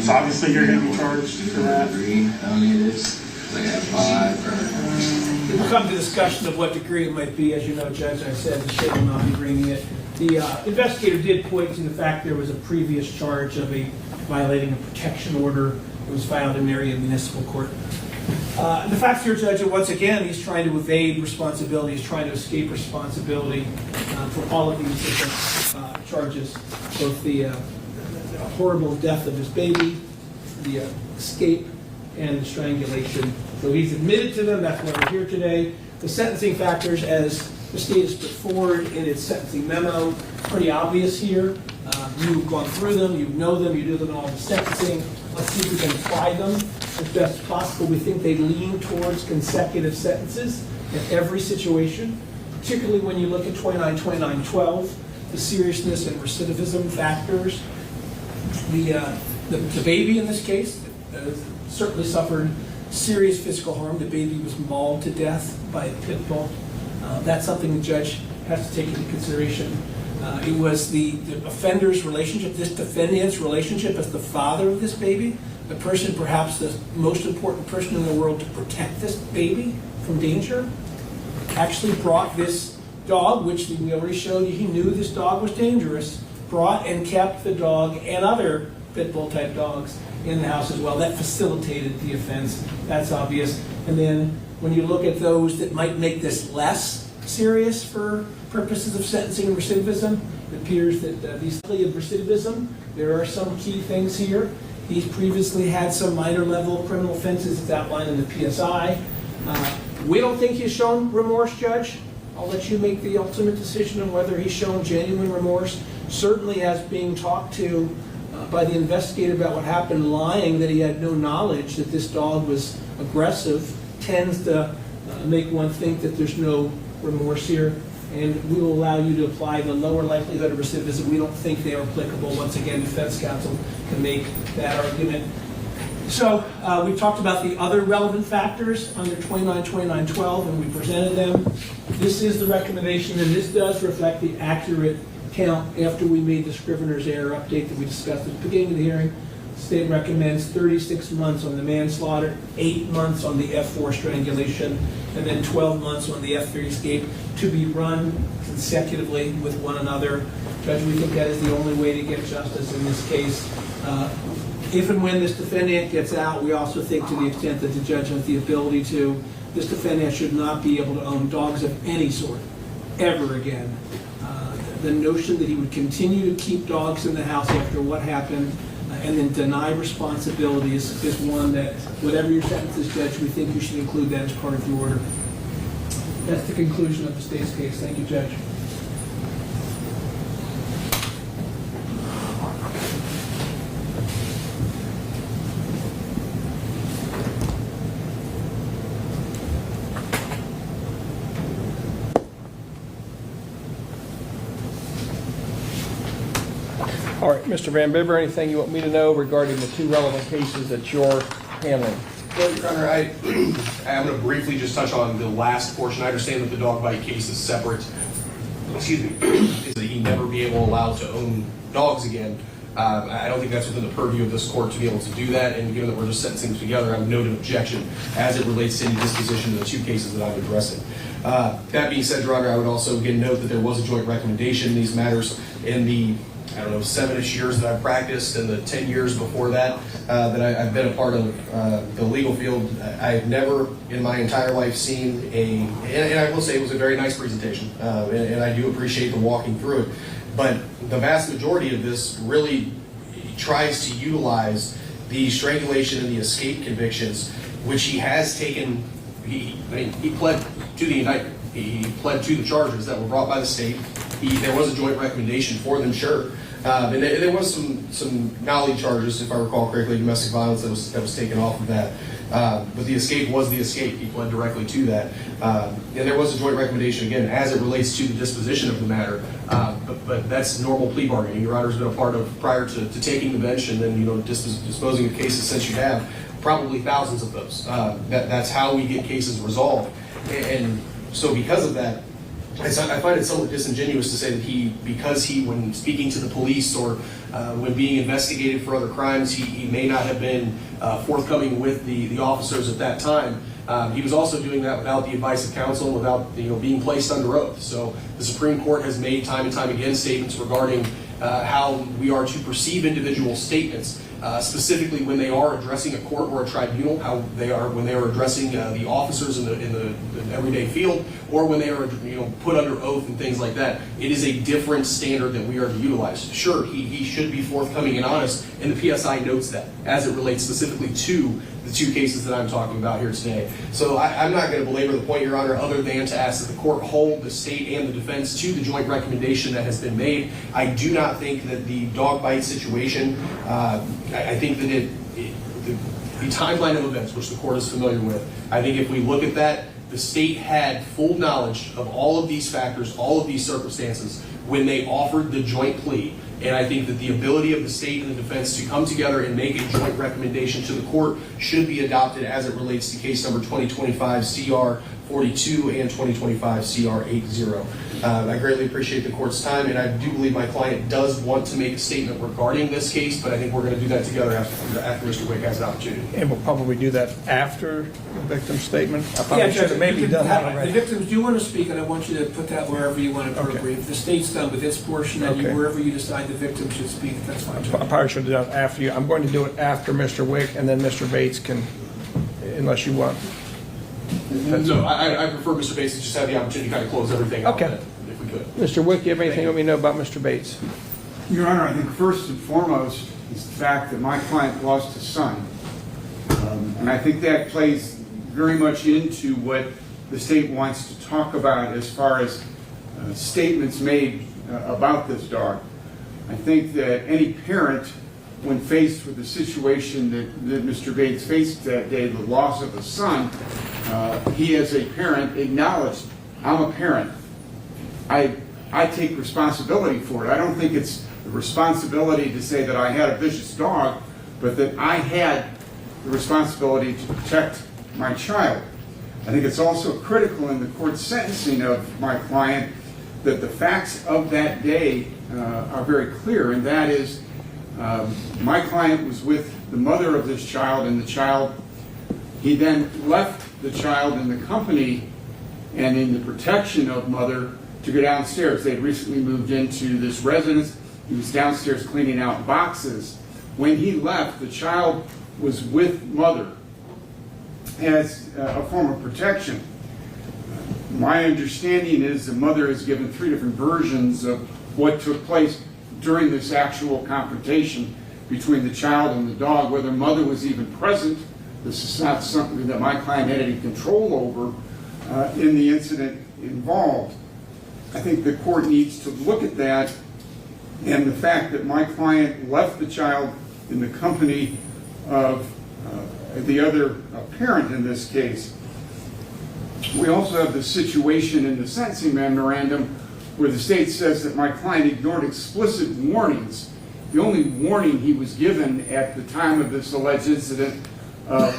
So obviously you're going to be charged for that. 3 felony it is. Like I have 5. We'll come to discussion of what degree it might be. As you know, Judge, I said the state will not be bringing it. The investigator did point to the fact there was a previous charge of violating a protection order that was filed in Marion Municipal Court. The facts here, Judge, are once again, he's trying to evade responsibility. He's trying to escape responsibility for all of these different charges, both the horrible death of his baby, the escape, and the strangulation. So he's admitted to them. That's why we're here today. The sentencing factors, as the state has put forward in its sentencing memo, pretty obvious here. You've gone through them, you know them, you do them in all the sentencing. Let's see if we can apply them. as best as possible. We think they lean towards consecutive sentences in every situation, particularly when you look at 29-29-12, the seriousness and recidivism factors. The baby in this case certainly suffered serious physical harm. The baby was mauled to death by a Pitbull. That's something the judge has to take into consideration. It was the offender's relationship, this defendant's relationship as the father of this baby, the person, perhaps the most important person in the world to protect this baby from danger, actually brought this dog, which we already showed you, he knew this dog was dangerous, brought and kept the dog and other Pitbull type dogs in the house as well. That facilitated the offense. That's obvious. And then when you look at those that might make this less serious for purposes of sentencing and recidivism, it appears that these of recidivism, there are some key things here. He's previously had some minor level criminal offenses as outlined in the PSI. We don't think he's shown remorse, Judge. I'll let you make the ultimate decision on whether he's shown genuine remorse. Certainly as being talked to by the investigator about what happened, lying that he had no knowledge that this dog was aggressive, tends to make one think that there's no remorse here. And we will allow you to apply the lower likelihood of recidivism. We don't think they are applicable. Once again, defense counsel can make that argument. So we talked about the other relevant factors under 29-29-12, and we presented them. This is the recommendation, and this does reflect the accurate count after we made the scrivener's error update that we discussed at the beginning of the hearing. The state recommends 36 months on the manslaughter, 8 months on the F4 strangulation, and then 12 months on the F3 escape to be run consecutively with one another. Judge, we think that is the only way to get justice in this case. If and when this defendant gets out, we also think, to the extent that the judge has the ability to, this defendant should not be able to own dogs of any sort ever again. The notion that he would continue to keep dogs in the house after what happened and then deny responsibility is one that, whatever your sentence is, Judge, we think you should include that as part of the order. That's the conclusion of the state's case. Thank you, Judge. All right, Mr. Van Bibber, anything you want me to know regarding the two relevant cases that you're handling? Well, Your Honor, I'm going to briefly just touch on the last portion. I understand that the dog bite case is separate. Excuse me. Is that he never be able allowed to own dogs again. I don't think that's within the purview of this court to be able to do that. And given that we're just sentencing together, I would note an objection as it relates to any disposition of the two cases that I'm addressing. That being said, Your Honor, I would also again note that there was a joint recommendation in these matters in the 7-ish years that I've practiced and the 10 years before that that I've been a part of the legal field. I've never in my entire life seen and I will say it was a very nice presentation, and I do appreciate the walking through it, but the vast majority of this really tries to utilize the strangulation and the escape convictions, which he has taken. He pled to the indictment. He pled to the charges that were brought by the state. There was a joint recommendation for them, sure. And there was some knowledge charges, if I recall correctly, domestic violence that was taken off of that. But the escape was the escape. He pled directly to that. And there was a joint recommendation, again, as it relates to the disposition of the matter. But that's normal plea bargaining. Your Honor's been a part of prior to taking the bench and then disposing of cases since you have. Probably thousands of those. That's how we get cases resolved. And so because of that, I find it somewhat disingenuous to say that because he, when speaking to the police or when being investigated for other crimes, he may not have been forthcoming with the officers at that time. He was also doing that without the advice of counsel, without being placed under oath. So the Supreme Court has made time and time again statements regarding how we are to perceive individual statements, specifically when they are addressing a court or a tribunal, when they are addressing the officers in the everyday field, or when they are put under oath and things like that. It is a different standard that we are to utilize. Sure, he should be forthcoming and honest, and the PSI notes that as it relates specifically to the two cases that I'm talking about here today. So I'm not going to belabor the point, Your Honor, other than to ask that the court hold the state and the defense to the joint recommendation that has been made. I do not think that the dog bite situation, I think that the timeline of events, which the court is familiar with, I think if we look at that, the state had full knowledge of all of these factors, all of these circumstances when they offered the joint plea. And I think that the ability of the state and the defense to come together and make a joint recommendation to the court should be adopted as it relates to case number 2025 CR 42 and 2025 CR 80. I greatly appreciate the court's time, and I do believe my client does want to make a statement regarding this case, but I think we're going to do that together after Mr. Wick has an opportunity. And we'll probably do that after the victim's statement. I Yeah, probably should Judge, have maybe you can done that have- already. The victims do want to speak, and I want you to put that wherever you want to Okay. brief. The state's done with its portion, and Okay. wherever you decide the victim should speak, that's fine, I Judge. probably should have done it after you. I'm going to do it after Mr. Wick, and then Mr. Bates can, unless you want. No, I prefer Mr. Bates to just have the opportunity to kind of close everything out Okay. then, if we could. Mr. Wick, you have anything you want me to know about Mr. Bates? Your Honor, I think first and foremost is the fact that my client lost his son. And I think that plays very much into what the state wants to talk about as far as statements made about this dog. I think that any parent, when faced with the situation that Mr. Bates faced that day, the loss of a son, he as a parent acknowledged, I'm a parent. I take responsibility for it. I don't think it's the responsibility to say that I had a vicious dog, but that I had the responsibility to protect my child. I think it's also critical in the court's sentencing of my client that the facts of that day are very clear, and that is my client was with the mother of this child, and the child, he then left the child in the company and in the protection of mother to go downstairs. They had recently moved into this residence. He was downstairs cleaning out boxes. When he left, the child was with mother as a form of protection. My understanding is the mother has given 3 different versions of what took place during this actual confrontation between the child and the dog, whether mother was even present. This is not something that my client had any control over in the incident involved. I think the court needs to look at that and the fact that my client left the child in the company of the other parent in this case. We also have the situation in the sentencing memorandum where the state says that my client ignored explicit warnings. The only warning he was given at the time of this alleged incident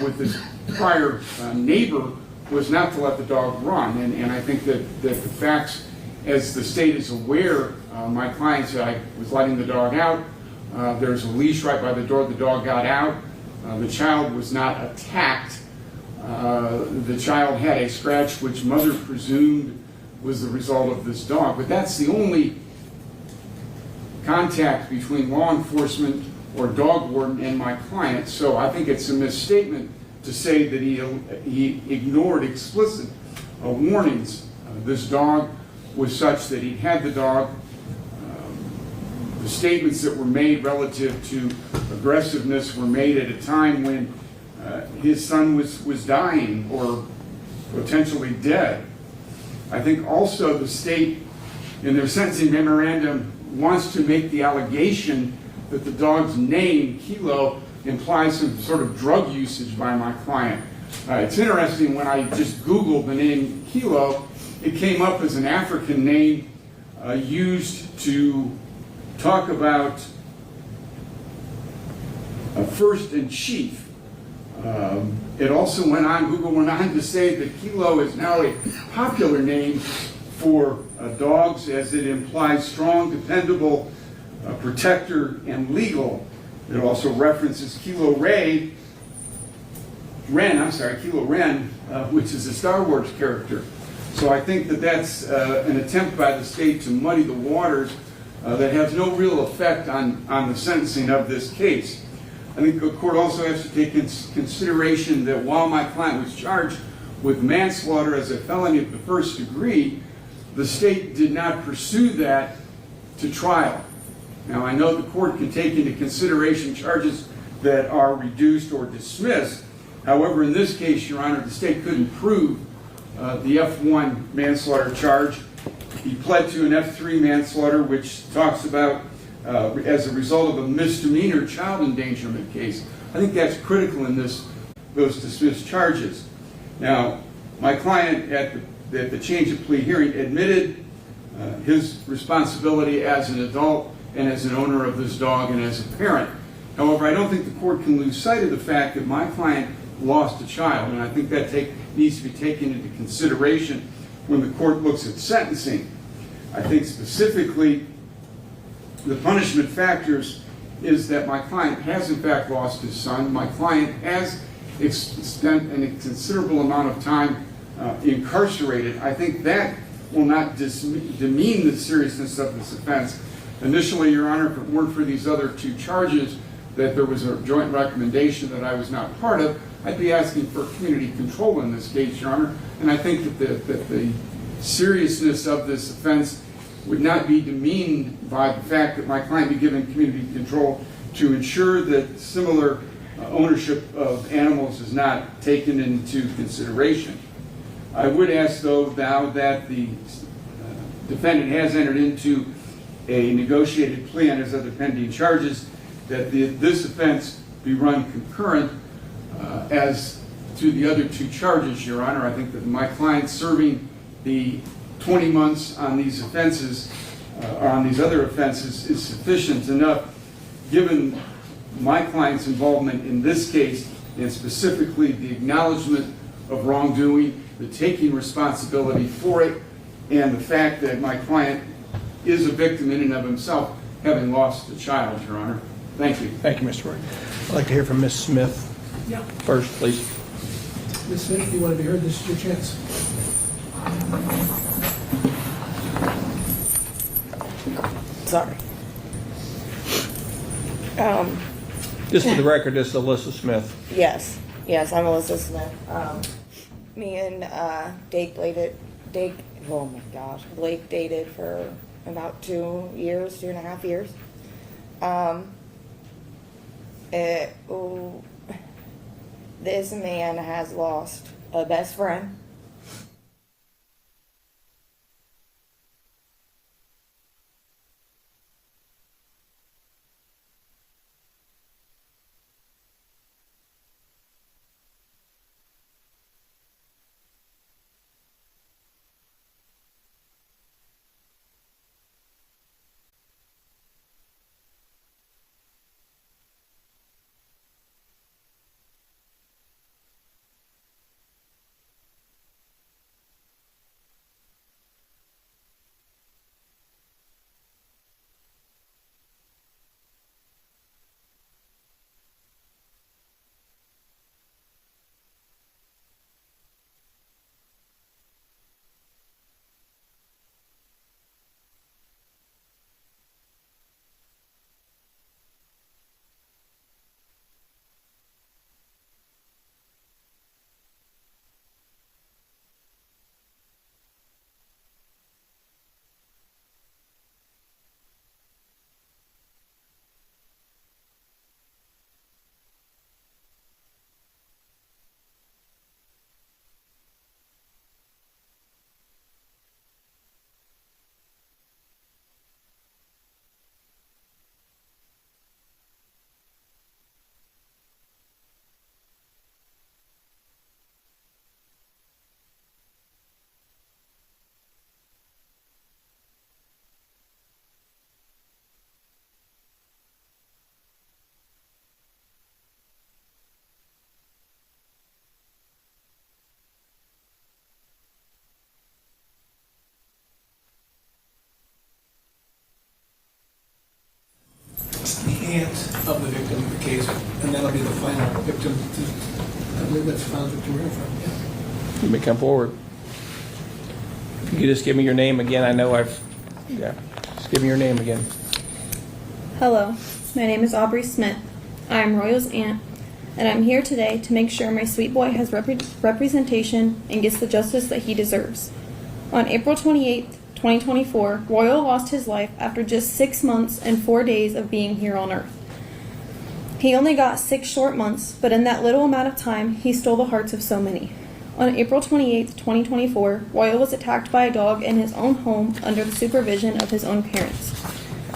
with his prior neighbor was not to let the dog run. And I think that the facts, as the state is aware, my client said I was letting the dog out. There's a leash right by the door. The dog got out. The child was not attacked. The child had a scratch which mother presumed was the result of this dog. But that's the only contact between law enforcement or dog warden and my client. So I think it's a misstatement to say that he ignored explicit warnings. This dog was such that he had the dog. The statements that were made relative to aggressiveness were made at a time when his son was dying or potentially dead. I think also the state, in their sentencing memorandum, wants to make the allegation that the dog's name, Kilo, implies some sort of drug usage by my client. It's interesting, when I just Googled the name Kilo, it came up as an African name used to talk about a first in chief. It also went on, Google went on to say that Kilo is now a popular name for dogs, as it implies strong, dependable, protector, and legal. It also references Kilo Ren, which is a Star Wars character. So I think that that's an attempt by the state to muddy the waters that has no real effect on the sentencing of this case. I think the court also has to take into consideration that while my client was charged with manslaughter as a felony of the first degree, the state did not pursue that to trial. Now, I know the court can take into consideration charges that are reduced or dismissed. However, in this case, Your Honor, the state couldn't prove the F1 manslaughter charge. He pled to an F3 manslaughter, which talks about as a result of a misdemeanor child endangerment case. I think that's critical in those dismissed charges. Now, my client at the change of plea hearing admitted his responsibility as an adult and as an owner of this dog and as a parent. However, I don't think the court can lose sight of the fact that my client lost a child, and I think that needs to be taken into consideration when the court looks at sentencing. I think specifically the punishment factors is that my client has in fact lost his son. My client has spent a considerable amount of time incarcerated. I think that will not demean the seriousness of this offense. Initially, Your Honor, if it weren't for these other two charges, that there was a joint recommendation that I was not part of, I'd be asking for community control in this case, Your Honor. And I think that the seriousness of this offense would not be demeaned by the fact that my client be given community control to ensure that similar ownership of animals is not taken into consideration. I would ask, though, now that the defendant has entered into a negotiated plea on his other pending charges, that this offense be run concurrent as to the other two charges, Your Honor. I think that my client serving the 20 months on these offenses, or on these other offenses, is sufficient enough, given my client's involvement in this case, and specifically the acknowledgement of wrongdoing, the taking responsibility for it, and the fact that my client is a victim in and of himself, having lost a child, Your Honor. Thank you. Thank you, Mr. Roy. I'd like to hear from Ms. Smith first, please. Ms. Smith, if you want to be heard, this is your chance. Sorry. Just for the record, this is Alyssa Smith. Yes, I'm Alyssa Smith. Me and Blake dated for about 2.5 years. This man has lost a best friend. Aunt of the victim of the case, and that'll be the final victim. I believe that's the final victim we're from. Yeah. You may come forward. If you could just give me your name again. I know just give me your name again. Hello, my name is Aubrey Smith. I am Royal's aunt, and I'm here today to make sure my sweet boy has representation and gets the justice that he deserves. On April 28th, 2024, Royal lost his life after just 6 months and 4 days of being here on Earth. He only got 6 short months, but in that little amount of time, he stole the hearts of so many. On April 28th, 2024, Royal was attacked by a dog in his own home under the supervision of his own parents.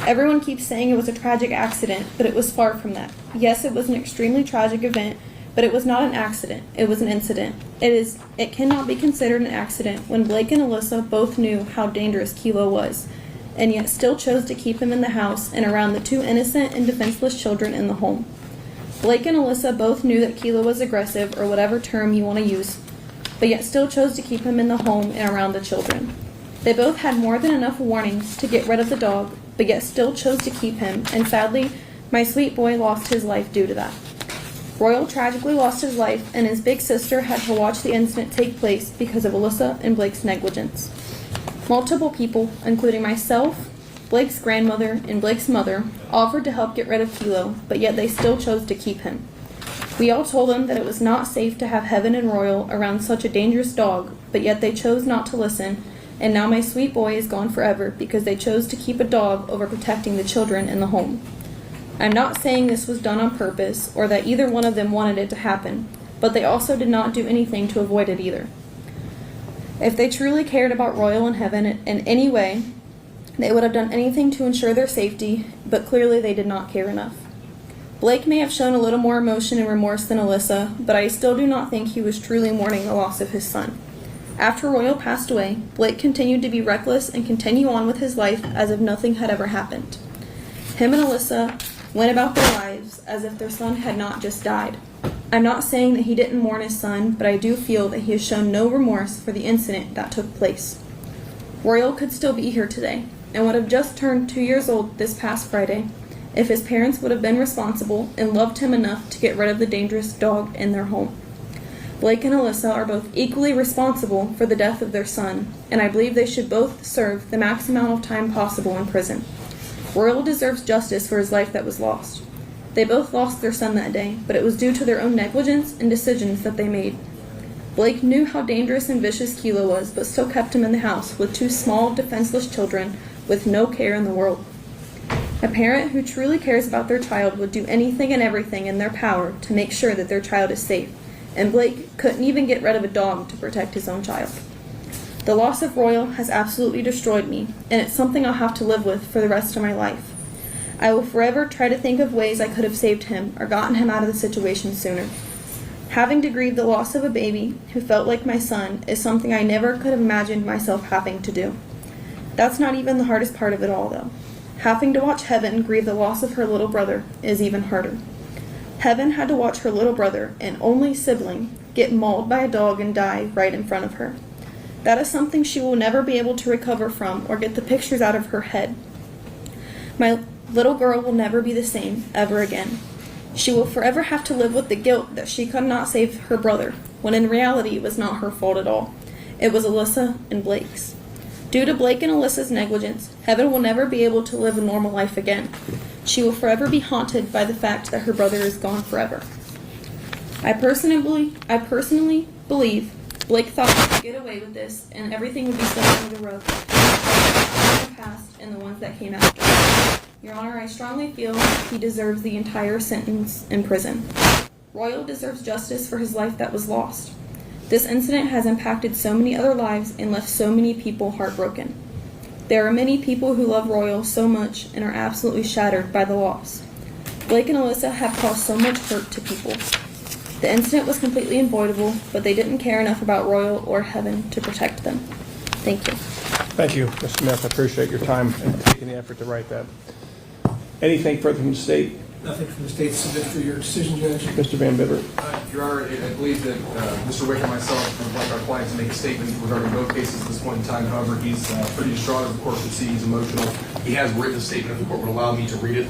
Everyone keeps saying it was a tragic accident, but it was far from that. Yes, it was an extremely tragic event, but it was not an accident. It was an incident. It cannot be considered an accident when Blake and Alyssa both knew how dangerous Kilo was, and yet still chose to keep him in the house and around the two innocent and defenseless children in the home. Blake and Alyssa both knew that Kilo was aggressive, or whatever term you want to use, but yet still chose to keep him in the home and around the children. They both had more than enough warnings to get rid of the dog, but yet still chose to keep him, and sadly, my sweet boy lost his life due to that. Royal tragically lost his life, and his big sister had to watch the incident take place because of Alyssa and Blake's negligence. Multiple people, including myself, Blake's grandmother, and Blake's mother, offered to help get rid of Kilo, but yet they still chose to keep him. We all told them that it was not safe to have Heaven and Royal around such a dangerous dog, but yet they chose not to listen, and now my sweet boy is gone forever because they chose to keep a dog over protecting the children in the home. I'm not saying this was done on purpose or that either one of them wanted it to happen, but they also did not do anything to avoid it either. If they truly cared about Royal and Heaven in any way, they would have done anything to ensure their safety, but clearly they did not care enough. Blake may have shown a little more emotion and remorse than Alyssa, but I still do not think he was truly mourning the loss of his son. After Royal passed away, Blake continued to be reckless and continue on with his life as if nothing had ever happened. Him and Alyssa went about their lives as if their son had not just died. I'm not saying that he didn't mourn his son, but I do feel that he has shown no remorse for the incident that took place. Royal could still be here today, and would have just turned 2 years old this past Friday, if his parents would have been responsible and loved him enough to get rid of the dangerous dog in their home. Blake and Alyssa are both equally responsible for the death of their son, and I believe they should both serve the max amount of time possible in prison. Royal deserves justice for his life that was lost. They both lost their son that day, but it was due to their own negligence and decisions that they made. Blake knew how dangerous and vicious Kilo was, but still kept him in the house with two small, defenseless children with no care in the world. A parent who truly cares about their child would do anything and everything in their power to make sure that their child is safe, and Blake couldn't even get rid of a dog to protect his own child. The loss of Royal has absolutely destroyed me, and it's something I'll have to live with for the rest of my life. I will forever try to think of ways I could have saved him or gotten him out of the situation sooner. Having to grieve the loss of a baby who felt like my son is something I never could have imagined myself having to do. That's not even the hardest part of it all, though. Having to watch Heaven grieve the loss of her little brother is even harder. Heaven had to watch her little brother and only sibling get mauled by a dog and die right in front of her. That is something she will never be able to recover from or get the pictures out of her head. My little girl will never be the same ever again. She will forever have to live with the guilt that she could not save her brother, when in reality it was not her fault at all. It was Alyssa and Blake's. Due to Blake and Alyssa's negligence, Heaven will never be able to live a normal life again. She will forever be haunted by the fact that her brother is gone forever. I personally believe Blake thought he could get away with this and everything would be swept under the rug. The past and the ones that came after. Your Honor, I strongly feel he deserves the entire sentence in prison. Royal deserves justice for his life that was lost. This incident has impacted so many other lives and left so many people heartbroken. There are many people who love Royal so much and are absolutely shattered by the loss. Blake and Alyssa have caused so much hurt to people. The incident was completely avoidable, but they didn't care enough about Royal or Heaven to protect them. Thank you. Thank you, Ms. Smith. I appreciate your time and taking the effort to write that. Anything further from the state? Nothing from the state to submit for your decision, Judge. Mr. Van Bibber. Your Honor, I believe that Mr. Wick and myself would like our client to make a statement regarding both cases at this point in time. However, he's pretty distraught, as the court can see. He's emotional. He has written a statement. If the court would allow me to read it.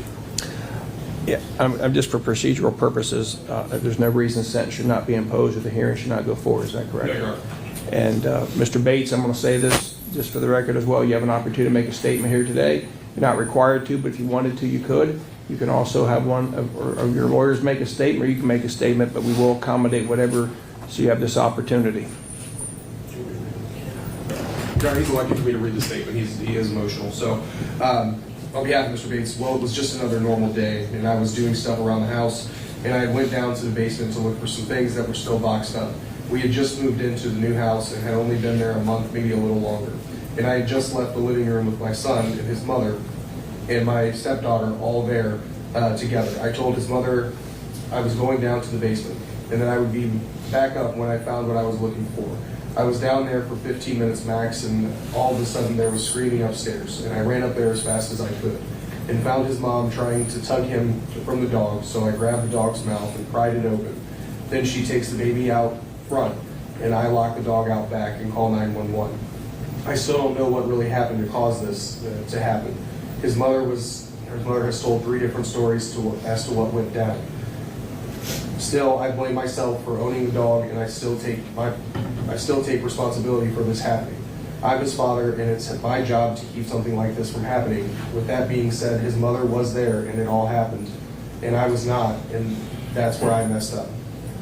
Yeah, I'm just for procedural purposes. There's no reason the sentence should not be imposed or the hearing should not go forward. Is that correct? No, Your Honor. And Mr. Bates, I'm going to say this just for the record as well. You have an opportunity to make a statement here today. You're not required to, but if you wanted to, you could. You can also have one of your lawyers make a statement, or you can make a statement, but we will accommodate whatever, so you have this opportunity. Your Honor, he's elected for me to read the statement. He is emotional. So, on behalf of Mr. Bates, well, it was just another normal day, and I was doing stuff around the house, and I went down to the basement to look for some things that were still boxed up. We had just moved into the new house and had only been there a month, maybe a little longer. And I had just left the living room with my son and his mother and my stepdaughter all there together. I told his mother I was going down to the basement, and then I would be back up when I found what I was looking for. I was down there for 15 minutes max, and all of a sudden there was screaming upstairs, and I ran up there as fast as I could and found his mom trying to tug him from the dog, so I grabbed the dog's mouth and pried it open. Then she takes the baby out front, and I lock the dog out back and call 911. I still don't know what really happened to cause this to happen. His mother has told 3 different stories as to what went down. Still, I blame myself for owning the dog, and I still take responsibility for this happening. I'm his father, and it's my job to keep something like this from happening. With that being said, his mother was there, and it all happened, and I was not, and that's where I messed up.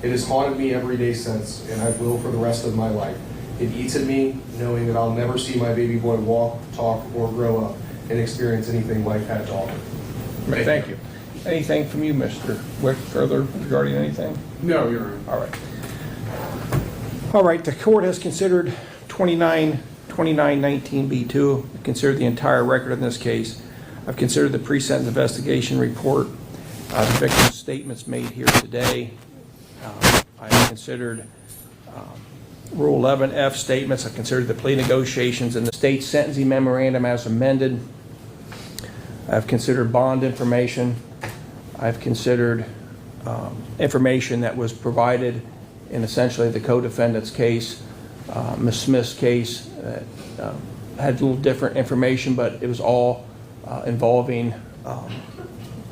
It has haunted me every day since, and I will for the rest of my life. It eats at me, knowing that I'll never see my baby boy walk, talk, or grow up and experience anything like that dog. Thank you. Anything from you, Mr. Wick, further regarding anything? No, Your Honor. All right. All right, the court has considered 2919B2. I've considered the entire record in this case. I've considered the pre-sentence investigation report, the victim's statements made here today. I've considered Rule 11F statements. I've considered the plea negotiations and the state sentencing memorandum as amended. I've considered bond information. I've considered information that was provided in essentially the co-defendant's case, Ms. Smith's case. Had a little different information, but it was all involving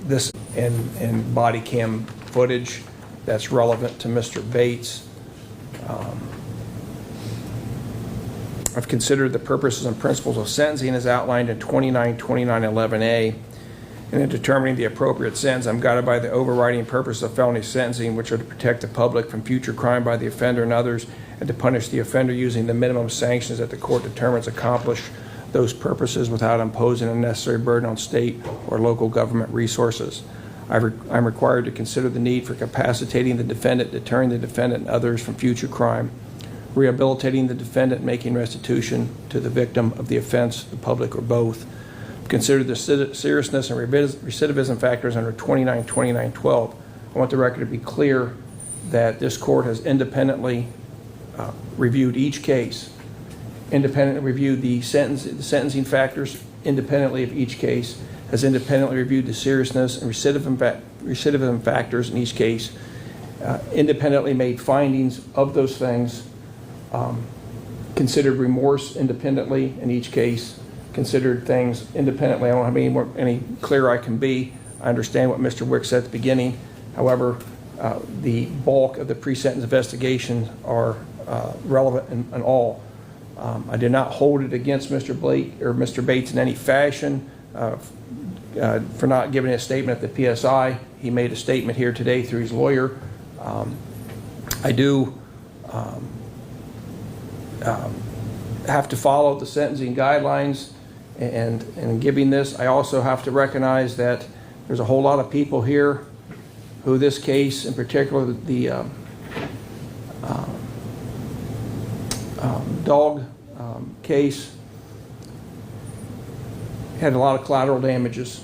this and body cam footage that's relevant to Mr. Bates. I've considered the purposes and principles of sentencing as outlined in 292911A. And in determining the appropriate sentence, I'm guided by the overriding purpose of felony sentencing, which are to protect the public from future crime by the offender and others, and to punish the offender using the minimum sanctions that the court determines accomplish those purposes without imposing a necessary burden on state or local government resources. I'm required to consider the need for capacitating the defendant, deterring the defendant and others from future crime, rehabilitating the defendant, making restitution to the victim of the offense, the public, or both. Consider the seriousness and recidivism factors under 292912. I want the record to be clear that this court has independently reviewed each case, independently reviewed the sentencing factors independently of each case, has independently reviewed the seriousness and recidivism factors in each case, independently made findings of those things, considered remorse independently in each case, considered things independently. I don't have any clearer I can be. I understand what Mr. Wick said at the beginning. However, the bulk of the pre-sentence investigations are relevant in all. I did not hold it against Mr. Blake or Mr. Bates in any fashion for not giving a statement at the PSI. He made a statement here today through his lawyer. I do have to follow the sentencing guidelines, and in giving this, I also have to recognize that there's a whole lot of people here who this case, in particular the dog case, had a lot of collateral damages,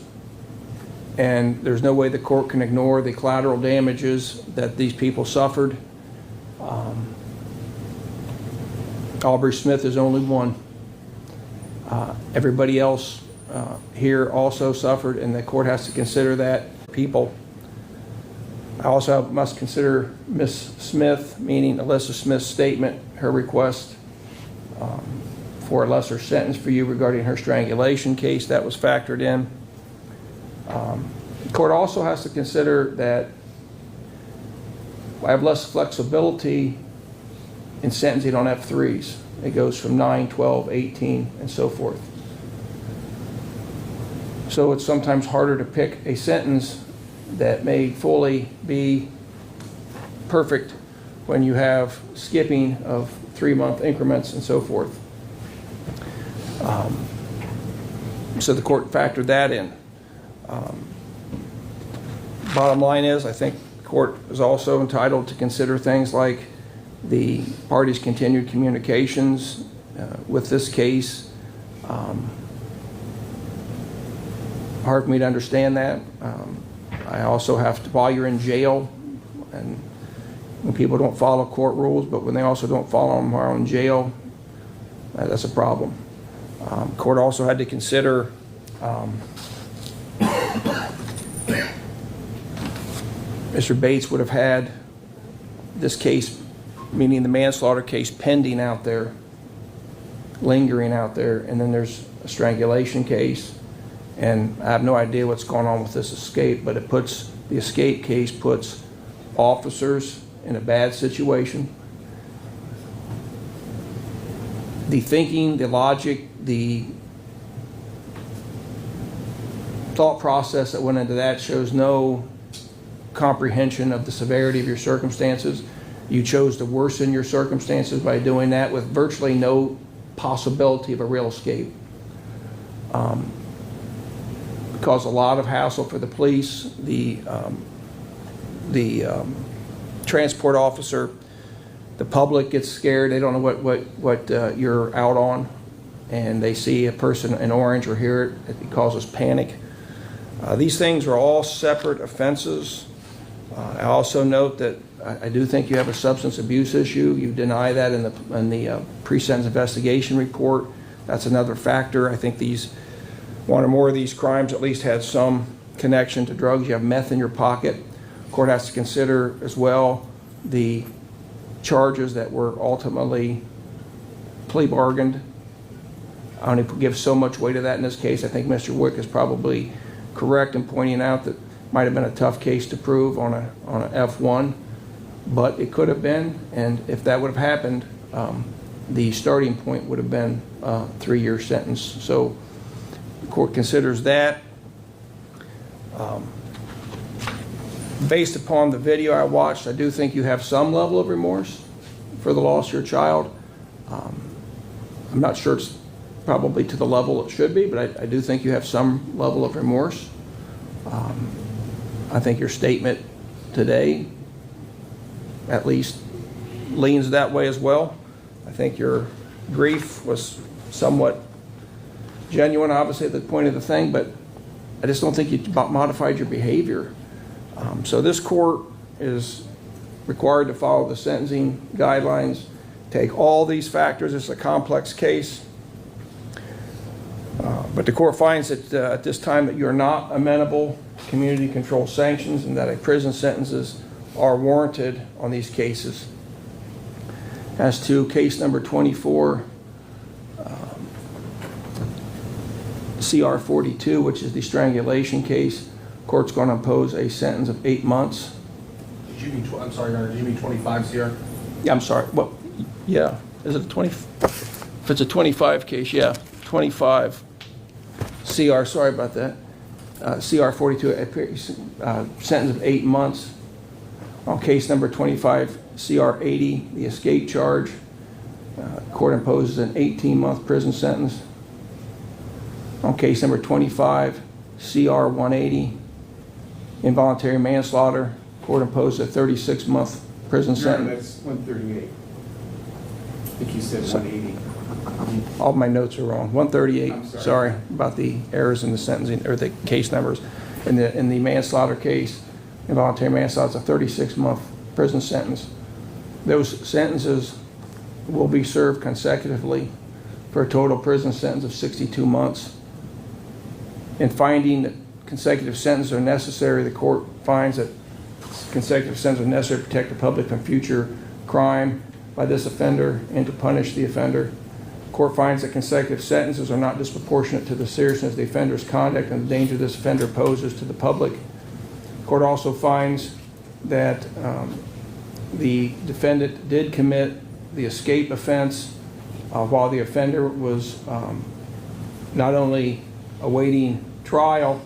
and there's no way the court can ignore the collateral damages that these people suffered. Aubrey Smith is only one. Everybody else here also suffered, and the court has to consider that people. I also must consider Ms. Smith, meaning Alyssa Smith's statement, her request for a lesser sentence for you regarding her strangulation case. That was factored in. The court also has to consider that I have less flexibility in sentencing on F3s. It goes from 9, 12, 18, and so forth. So it's sometimes harder to pick a sentence that may fully be perfect when you have skipping of 3-month increments and so forth. So the court factored that in. Bottom line is, I think the court is also entitled to consider things like the parties' continued communications with this case, hard for me to understand that. I also have to, while you're in jail, and when people don't follow court rules, but when they also don't follow them while in jail, that's a problem. Court also had to consider Mr. Bates would have had this case, meaning the manslaughter case, pending out there, lingering out there, and then there's a strangulation case, and I have no idea what's going on with this escape, but it puts, the escape case puts officers in a bad situation. The thinking, the logic, the thought process that went into that shows no comprehension of the severity of your circumstances. You chose to worsen your circumstances by doing that with virtually no possibility of a real escape. Caused a lot of hassle for the police, the transport officer, the public gets scared. They don't know what you're out on, and they see a person in orange or hear it. It causes panic. These things are all separate offenses. I also note that I do think you have a substance abuse issue. You deny that in the pre-sentence investigation report. That's another factor. I think one or more of these crimes at least had some connection to drugs. You have meth in your pocket. The court has to consider as well the charges that were ultimately plea bargained. I only give so much weight to that in this case. I think Mr. Wick is probably correct in pointing out that might have been a tough case to prove on a F1, but it could have been, and if that would have happened, the starting point would have been a 3-year sentence. So the court considers that. Based upon the video I watched, I do think you have some level of remorse for the loss of your child. I'm not sure it's probably to the level it should be, but I do think you have some level of remorse. I think your statement today at least leans that way as well. I think your grief was somewhat genuine, obviously, at the point of the thing, but I just don't think you modified your behavior. So this court is required to follow the sentencing guidelines, take all these factors. It's a complex case. But the court finds that at this time that you're not amenable to community control sanctions and that a prison sentences are warranted on these cases. As to case number 24, CR 42, which is the strangulation case, court's going to impose a sentence of 8 months. I'm sorry, Your Honor, do you mean 25 CR? Yeah, I'm sorry. Well, yeah. Is it a 20? If it's a 25 case, yeah, 25 CR. Sorry about that. CR 42, sentence of 8 months. On case number 25, CR 80, the escape charge, court imposes an 18-month prison sentence. On case number 25, CR 180, involuntary manslaughter, court imposed a 36-month prison sentence. That's 138. I think you said 180. All my notes are wrong. 138. Sorry about the errors in the sentencing or the case numbers. In the manslaughter case, involuntary manslaughter, it's a 36-month prison sentence. Those sentences will be served consecutively for a total prison sentence of 62 months. In finding that consecutive sentences are necessary, the court finds that consecutive sentences are necessary to protect the public from future crime by this offender and to punish the offender. The court finds that consecutive sentences are not disproportionate to the seriousness of the offender's conduct and the danger this offender poses to the public. The court also finds that the defendant did commit the escape offense while the offender was not only awaiting trial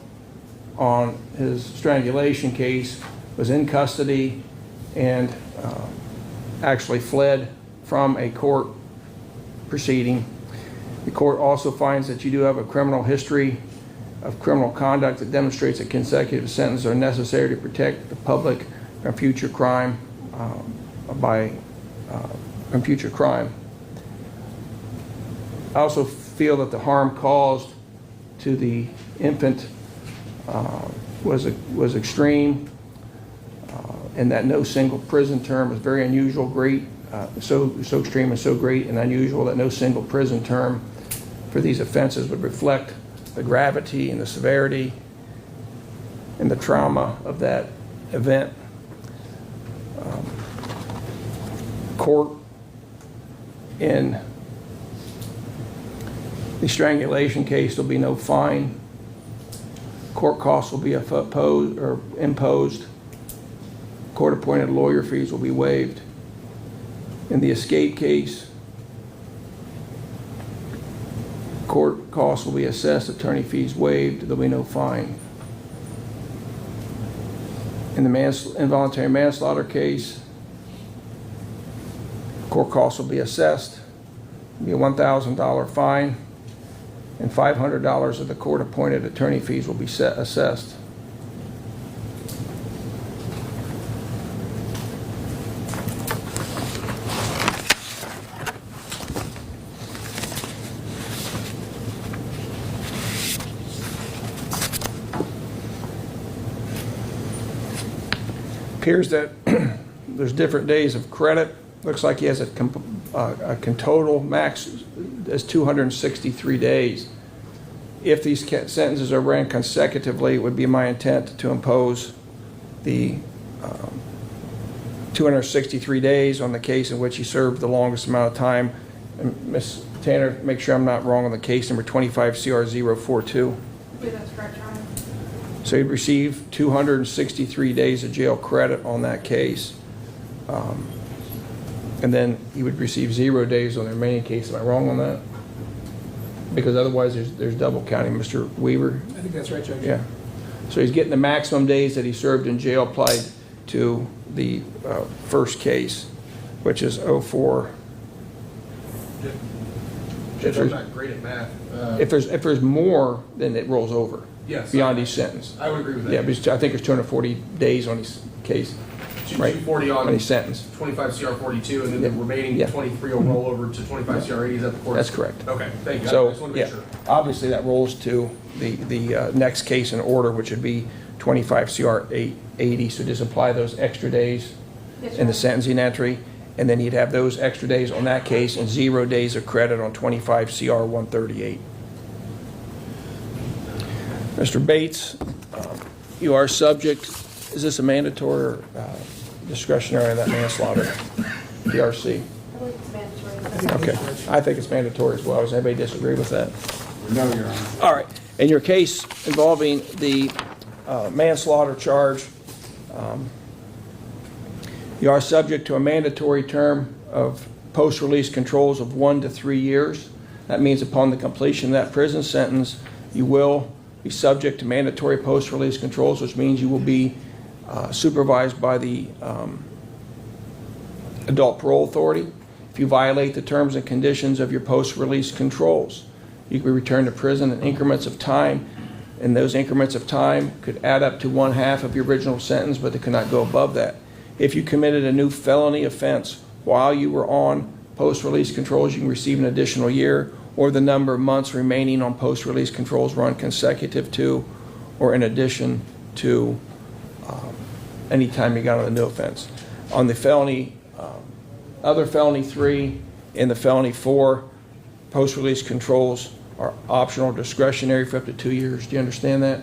on his strangulation case, was in custody and actually fled from a court proceeding. The court also finds that you do have a criminal history of criminal conduct that demonstrates that consecutive sentences are necessary to protect the public from future crime from future crime. I also feel that the harm caused to the infant was extreme, and that no single prison term was very unusual, great, so extreme and so great and unusual that no single prison term for these offenses would reflect the gravity and the severity and the trauma of that event. Court in the strangulation case, there'll be no fine. Court costs will be imposed. Court-appointed lawyer fees will be waived. In the escape case, court costs will be assessed, attorney fees waived, there'll be no fine. In the involuntary manslaughter case, court costs will be assessed, be a $1,000 fine, and $500 of the court-appointed attorney fees will be assessed. Appears that there's different days of credit. Looks like he has a total max as 263 days. If these sentences are ran consecutively, it would be my intent to impose the 263 days on the case in which he served the longest amount of time. And Ms. Tanner, make sure I'm not wrong on the case number 25 CR 042. Yeah, that's correct, Your Honor. So he'd receive 263 days of jail credit on that case. And then he would receive 0 days on the remaining case. Am I wrong on that? Because otherwise there's double counting, Mr. Weaver. I think that's right, Judge. Yeah. So he's getting the maximum days that he served in jail applied to the first case, which is 04. Judge, I'm not great at math. If there's more, then it rolls over. Yes. Beyond each sentence. I would agree with that. Yeah, because I think there's 240 days on his case. Right. 240 on his sentence. 25 CR 42, and then the remaining Yeah. 23 will roll over to 25 CR 80. Is that the court? That's correct. Okay, thank you. I So, just want to yeah, make sure. obviously that rolls to the next case in order, which would be 25 CR 80. So just apply those extra days in the sentencing entry, and then you'd have those extra days on that case and 0 days of credit on 25 CR 138. Mr. Bates, you are subject, is this a mandatory or discretionary on that manslaughter? PRC? I believe it's mandatory. Okay, I think it's mandatory as well. Does anybody disagree with that? No, Your Honor. All right. In your case involving the manslaughter charge, you are subject to a mandatory term of post-release controls of 1 to 3 years. That means upon the completion of that prison sentence, you will be subject to mandatory post-release controls, which means you will be supervised by the adult parole authority. If you violate the terms and conditions of your post-release controls, you can be returned to prison in increments of time, and those increments of time could add up to 1/2 of your original sentence, but they could not go above that. If you committed a new felony offense while you were on post-release controls, you can receive an additional year, or the number of months remaining on post-release controls run consecutive to or in addition to any time you got on the new offense. On the felony, other felony 3 and the felony 4, post-release controls are optional, discretionary for up to 2 years. Do you understand that?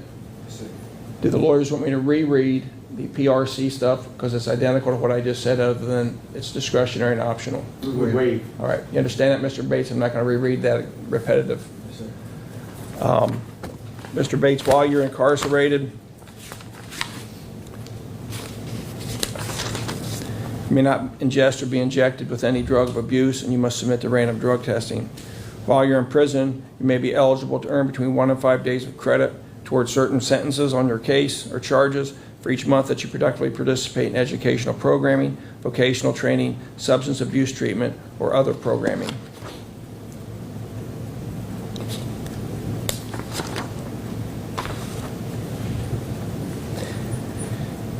Do the lawyers want me to reread the PRC stuff because it's identical to what I just said, other than it's discretionary and optional? Wait. All right. You understand that, Mr. Bates? I'm not going to reread that repetitive. Mr. Bates, while you're incarcerated, you may not ingest or be injected with any drug of abuse, and you must submit to random drug testing. While you're in prison, you may be eligible to earn between 1 and 5 days of credit towards certain sentences on your case or charges for each month that you productively participate in educational programming, vocational training, substance abuse treatment, or other programming.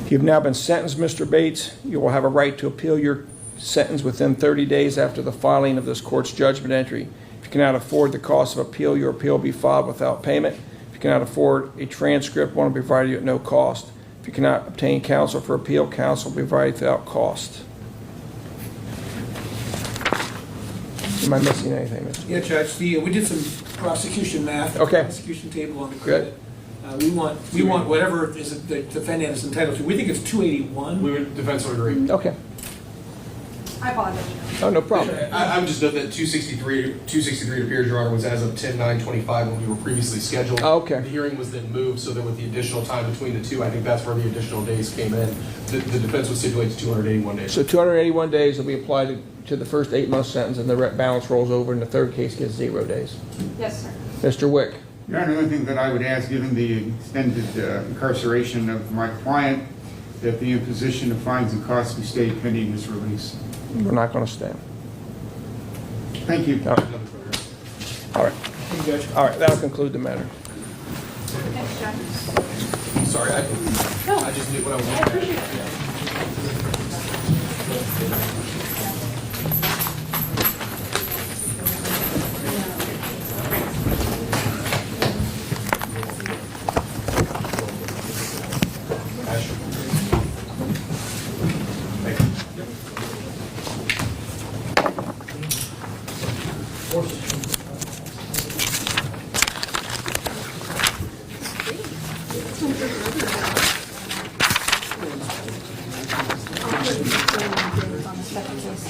If you've now been sentenced, Mr. Bates, you will have a right to appeal your sentence within 30 days after the filing of this court's judgment entry. If you cannot afford the cost of appeal, your appeal will be filed without payment. If you cannot afford a transcript, one will be provided you at no cost. If you cannot obtain counsel for appeal, counsel will be provided without cost. Am I missing anything, Mr.? Yeah, Judge, we did some prosecution math. Okay. Prosecution table on the Good. credit. We want whatever is the defendant is entitled to. We think it's 281. We would, defense would agree. Okay. I apologize. Oh, no problem. I would just note that 263, it appears, Your Honor, was as of 10/9/25 when we were previously scheduled. Oh, okay. The hearing was then moved, so that with the additional time between the two, I think that's where the additional days came in. The defense would stipulate to 281 days. So 281 days will be applied to the first 8-month sentence, and the balance rolls over, and the third case gets 0 days. Yes, sir. Mr. Wick? Your Honor, the only thing that I would ask, given the extended incarceration of my client, that the imposition of fines and costs be stayed pending his release. We're not going to stand. Thank you. All right. All right. Thank you, Judge. All right, that'll conclude the matter. Sorry, I just knew what I was looking at.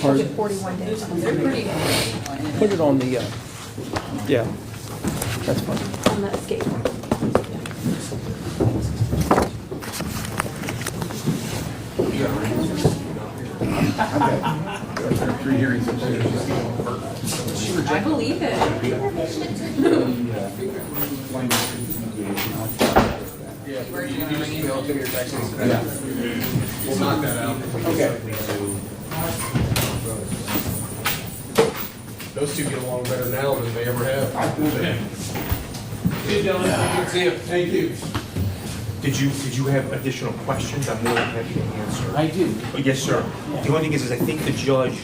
Pardon? 41 days. Put it on the, yeah, that's fine. On the escape. Three hearings. I believe it. Yeah, you just email it to me or text me. Yeah. We'll knock that out. Okay. Those two get along better now than they ever have. See you, gentlemen. See you. Thank you. Did you have additional questions? I'm more than happy to answer. I do. Yes, sir. The only thing is I think the judge